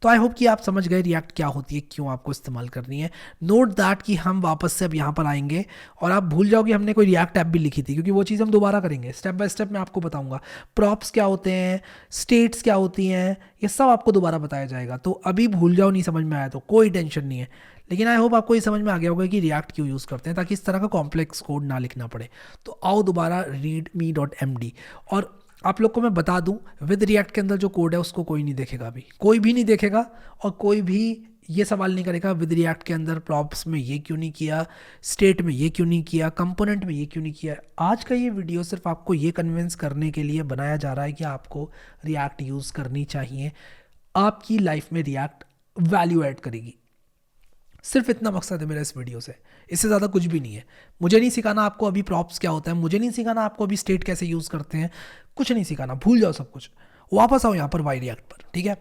तो आई होप कि आप समझ गए रिएक्ट क्या होती है, क्यों आपको इस्तेमाल करनी है। नोट दैट कि हम वापस से अब यहाँ पर आएंगे और आप भूल जाओ कि हमने कोई रिएक्ट ऐप भी लिखी थी, क्योंकि वो चीज़ हम दोबारा करेंगे। स्टेप बाय स्टेप मैं आपको बताऊंगा प्रॉप्स क्या होते हैं, स्टेट्स क्या होती हैं, ये सब आपको दोबारा बताया जाएगा। तो अभी भूल जाओ, नहीं समझ में आया तो कोई टेंशन नहीं है, लेकिन आई होप आपको ये समझ में आ गया होगा कि रिएक्ट क्यों यूज़ करते हैं, ताकि इस तरह का कॉम्प्लेक्स कोड ना लिखना पड़े। तो आओ दोबारा readme.md, और आप लोग को मैं बता दूं, विद रिएक्ट के अंदर जो कोड है उसको कोई नहीं देखेगा, अभी कोई भी नहीं देखेगा, और कोई भी ये सवाल नहीं करेगा विद रिएक्ट के अंदर प्रॉप्स में ये क्यों नहीं किया, स्टेट में ये क्यों नहीं किया, कंपोनेंट में ये क्यों नहीं किया। आज का ये वीडियो सिर्फ आपको ये कन्विंस करने के लिए बनाया जा रहा है कि आपको रिएक्ट यूज़ करनी चाहिए, आपकी लाइफ में रिएक्ट वैल्यू ऐड करेगी। सिर्फ इतना मकसद है मेरा इस वीडियो से, इससे ज़्यादा कुछ भी नहीं है। मुझे नहीं सिखाना आपको अभी प्रॉप्स क्या होता है, मुझे नहीं सिखाना आपको अभी स्टेट कैसे यूज़ करते हैं, कुछ नहीं सिखाना, भूल जाओ सब कुछ। वापस आओ यहाँ पर वाई रिएक्ट पर, ठीक है।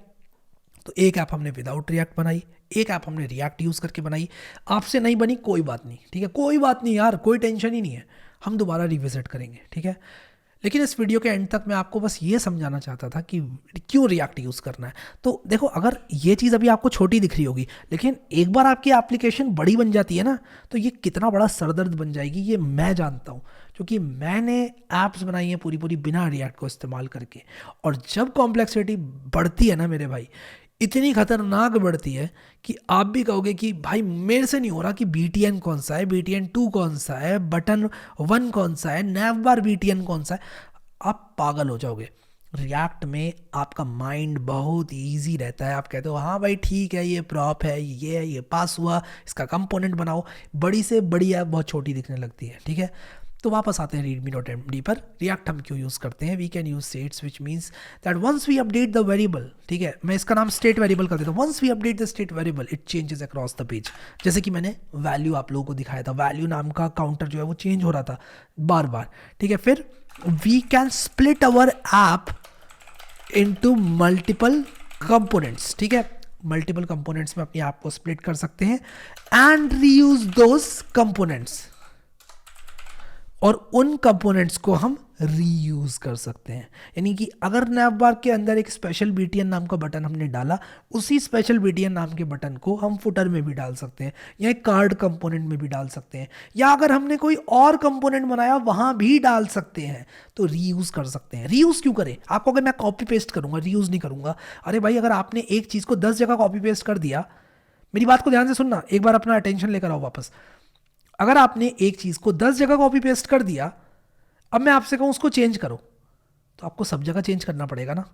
तो एक ऐप हमने विदाउट रिएक्ट बनाई, एक ऐप हमने रिएक्ट यूज़ करके बनाई। आपसे नहीं बनी कोई बात नहीं, ठीक है, कोई बात नहीं यार, कोई टेंशन ही नहीं है, हम दोबारा रिविजिट करेंगे, ठीक है। लेकिन इस वीडियो के एंड तक मैं आपको बस ये समझाना चाहता था कि क्यों रिएक्ट यूज़ करना है। तो देखो, अगर ये चीज़ अभी आपको छोटी दिख रही होगी, लेकिन एक बार आपकी एप्लीकेशन बड़ी बन जाती है ना, तो ये कितना बड़ा सरदर्द बन जाएगी ये मैं जानता हूँ, क्योंकि मैंने ऐप्स बनाई हैं पूरी पूरी बिना रिएक्ट को इस्तेमाल करके। और जब कॉम्प्लेक्सिटी बढ़ती है ना मेरे भाई, इतनी खतरनाक बढ़ती है कि आप भी कहोगे कि भाई मेरे से नहीं हो रहा कि BTN कौन सा है, BTN 2 कौन सा है, बटन 1 कौन सा है, नैवबार BTN कौन सा है, आप पागल हो जाओगे। रिएक्ट में आपका माइंड बहुत इजी रहता है, आप कहते हो हाँ भाई ठीक है, ये प्रॉप है, ये पास हुआ, इसका कंपोनेंट बनाओ। बड़ी से बड़ी ऐप बहुत छोटी दिखने लगती है, ठीक है। तो वापस आते हैं readme.md पर। रिएक्ट हम क्यों यूज़ करते हैं? We can use states which means that once we update the variable, ठीक है, मैं इसका नाम स्टेट वेरिएबल कर देता हूँ। Once we update the state variable it changes across the page. जैसे कि मैंने वैल्यू आप लोगों को दिखाया था, वैल्यू नाम का काउंटर जो है वो चेंज हो रहा था बार बार, ठीक है। फिर we can split our app into multiple components, ठीक है, मल्टीपल कंपोनेंट्स में अपनी ऐप को स्प्लिट कर सकते हैं एंड रीयूज दोज कंपोनेंट्स, और उन कंपोनेंट्स को हम रीयूज कर सकते हैं। यानी कि अगर नैवबार के अंदर एक स्पेशल BTN नाम का बटन हमने डाला, उसी स्पेशल BTN नाम के बटन को हम फुटर में भी डाल सकते हैं, या एक कार्ड कंपोनेंट में भी डाल सकते हैं, या अगर हमने कोई और कंपोनेंट बनाया वहां भी डाल सकते हैं। तो रीयूज कर सकते हैं। रीयूज क्यों करें? आपको अगर मैं कॉपी पेस्ट करूंगा, रीयूज नहीं करूंगा। अरे भाई, अगर आपने एक चीज को 10 जगह कॉपी पेस्ट कर दिया, मेरी बात को ध्यान से सुनना, एक बार अपना अटेंशन लेकर आओ वापस। अगर आपने एक चीज़ को 10 जगह कॉपी पेस्ट कर दिया, अब मैं आपसे कहूँ उसको चेंज करो, तो आपको सब जगह चेंज करना पड़ेगा ना।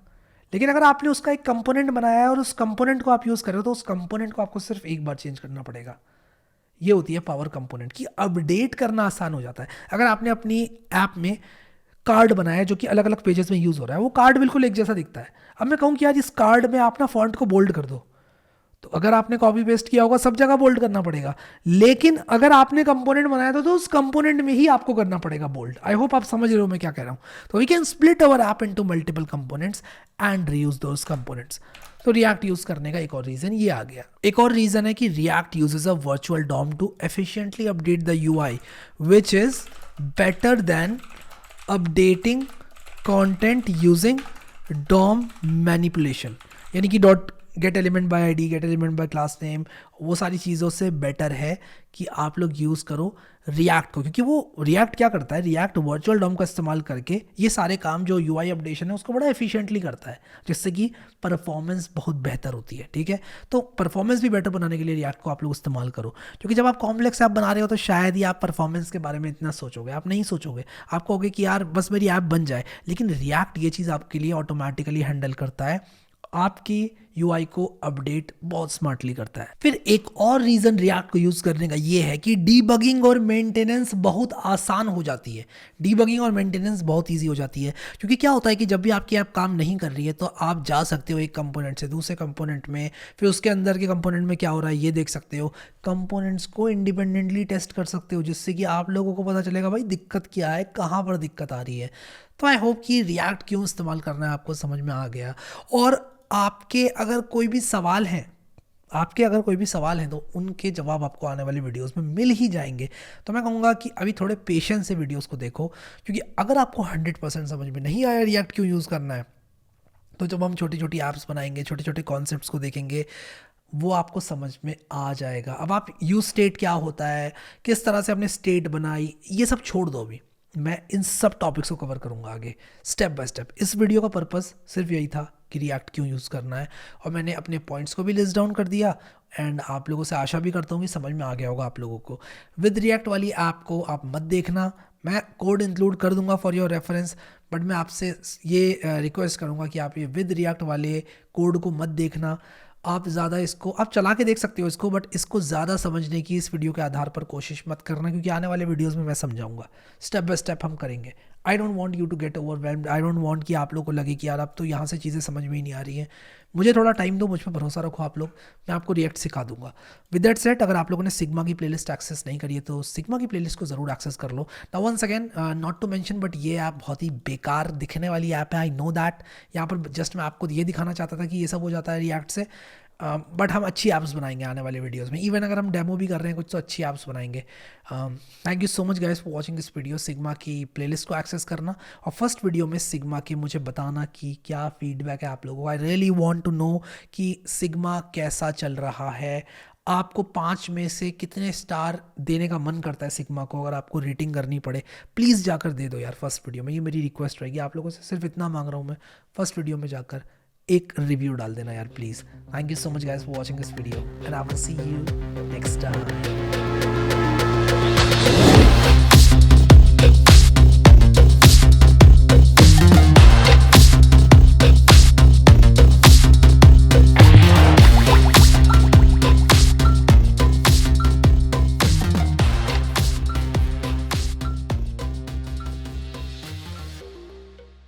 लेकिन अगर आपने उसका एक कंपोनेंट बनाया है और उस कंपोनेंट को आप यूज़ कर रहे हो, तो उस कंपोनेंट को आपको सिर्फ एक बार चेंज करना पड़ेगा। ये होती है पावर कंपोनेंट की। अपडेट करना आसान हो जाता है। अगर आपने अपनी ऐप में कार्ड बनाया है जो कि अलग अलग पेजेस में यूज़ हो रहा है, वो कार्ड बिल्कुल एक जैसा दिखता है। अब मैं कहूँ कि यार इस कार्ड में आप ना फॉन्ट को बोल्ड कर दो, तो अगर आपने कॉपी पेस्ट किया होगा सब जगह बोल्ड करना पड़ेगा। लेकिन अगर आपने कंपोनेंट बनाया था तो उस कंपोनेंट में ही आपको करना पड़ेगा बोल्ड। आई होप आप समझ रहे हो मैं क्या कह रहा हूं। तो we can split our app into multiple components and reuse those components. तो रिएक्ट यूज करने का एक और रीजन ये आ गया। एक और रीजन है कि React uses a virtual DOM to efficiently update the UI, which is better than updating content using DOM manipulation. यानी कि dot get element by ID, get element by class name, वो सारी चीज़ों से बेटर है कि आप लोग यूज़ करो रिएक्ट को। क्योंकि वो रिएक्ट क्या करता है, रिएक्ट वर्चुअल डॉम का इस्तेमाल करके ये सारे काम जो यूआई अपडेशन है उसको बड़ा एफिशिएंटली करता है, जिससे कि परफॉर्मेंस बहुत बेहतर होती है, ठीक है। तो परफॉर्मेंस भी बेटर बनाने के लिए रिएक्ट को आप लोग इस्तेमाल करो। क्योंकि जब आप कॉम्प्लेक्स ऐप बना रहे हो तो शायद ही आप परफॉर्मेंस के बारे में इतना सोचोगे, आप नहीं सोचोगे। आप कहोगे कि यार बस मेरी ऐप बन जाए, लेकिन रिएक्ट ये चीज़ आपके लिए ऑटोमेटिकली हैंडल करता है, आपकी यूआई को अपडेट बहुत स्मार्टली करता है। फिर एक और रीज़न रिएक्ट को यूज़ करने का ये है कि डीबगिंग और मेंटेनेंस बहुत आसान हो जाती है। डीबगिंग और मेंटेनेंस बहुत इजी हो जाती है, क्योंकि क्या होता है कि जब भी आपकी ऐप काम नहीं कर रही है तो आप जा सकते हो एक कंपोनेंट से दूसरे कंपोनेंट में, फिर उसके अंदर के कंपोनेंट में क्या हो रहा है ये देख सकते हो, कंपोनेंट्स को इंडिपेंडेंटली टेस्ट कर सकते हो, जिससे कि आप लोगों को पता चलेगा भाई दिक्कत क्या है, कहाँ पर दिक्कत आ रही है। तो आई होप कि रिएक्ट क्यों इस्तेमाल करना है आपको समझ में आ गया। और आपके अगर कोई भी सवाल हैं तो उनके जवाब आपको आने वाली वीडियोस में मिल ही जाएंगे। तो मैं कहूँगा कि अभी थोड़े पेशेंस से वीडियोस को देखो, क्योंकि अगर आपको 100% समझ में नहीं आया रिएक्ट क्यों यूज़ करना है, तो जब हम छोटी छोटी ऐप्स बनाएंगे, छोटे छोटे कॉन्सेप्ट्स को देखेंगे, वो आपको समझ में आ जाएगा। अब आप यूज स्टेट क्या होता है, किस तरह से आपने स्टेट बनाई, ये सब छोड़ दो। अभी मैं इन सब टॉपिक्स को कवर करूँगा आगे स्टेप बाय स्टेप। इस वीडियो का पर्पस सिर्फ यही था कि रिएक्ट क्यों यूज़ करना है, और मैंने अपने पॉइंट्स को भी लिस्ट डाउन कर दिया। एंड आप लोगों से आशा भी करता हूँ कि समझ में आ गया होगा आप लोगों को। विद रिएक्ट वाली ऐप को आप मत देखना, मैं कोड इंक्लूड कर दूंगा फॉर योर रेफरेंस, बट मैं आपसे ये रिक्वेस्ट करूँगा कि आप ये विद रिएक्ट वाले कोड को मत देखना। आप ज़्यादा इसको आप चला के देख सकते हो इसको, बट इसको ज़्यादा समझने की इस वीडियो के आधार पर कोशिश मत करना, क्योंकि आने वाले वीडियोस में मैं समझाऊंगा, स्टेप बाय स्टेप हम करेंगे। I don't want you to get overwhelmed, I don't want कि आप लोग को लगे कि यार अब तो यहाँ से चीज़ें समझ में ही नहीं आ रही हैं। मुझे थोड़ा टाइम दो, मुझ पर भरोसा रखो आप लोग, मैं आपको रिएक्ट सिखा दूंगा। विद दैट सेट, अगर आप लोगों ने सिग्मा की प्लेलिस्ट एक्सेस नहीं करी है तो सिग्मा की प्लेलिस्ट को ज़रूर एक्सेस कर लो। Now once again, not to mention but ये ऐप बहुत ही बेकार दिखने वाली ऐप है, आई नो दैट। यहाँ पर जस्ट मैं आपको ये दिखाना चाहता था कि ये सब हो जाता है रिएक्ट से, बट हम अच्छी ऐप्स बनाएंगे आने वाले वीडियोस में। इवन अगर हम डेमो भी कर रहे हैं कुछ तो अच्छी ऐप्स बनाएंगे। Thank you so much guys for watching this video. Sigma की प्लेलिस्ट को एक्सेस करना और फर्स्ट वीडियो में सिग्मा के मुझे बताना कि क्या फीडबैक है आप लोगों को। I really want to know कि सिग्मा कैसा चल रहा है। आपको 5 में से कितने स्टार देने का मन करता है सिग्मा को, अगर आपको रेटिंग करनी पड़े प्लीज़ जाकर दे दो यार फर्स्ट वीडियो में। ये मेरी रिक्वेस्ट रहेगी आप लोगों से, सिर्फ इतना मांग रहा हूँ मैं, फर्स्ट वीडियो में जाकर एक रिव्यू डाल देना यार please. Thank you so much guys for watching this video and I will see you next time.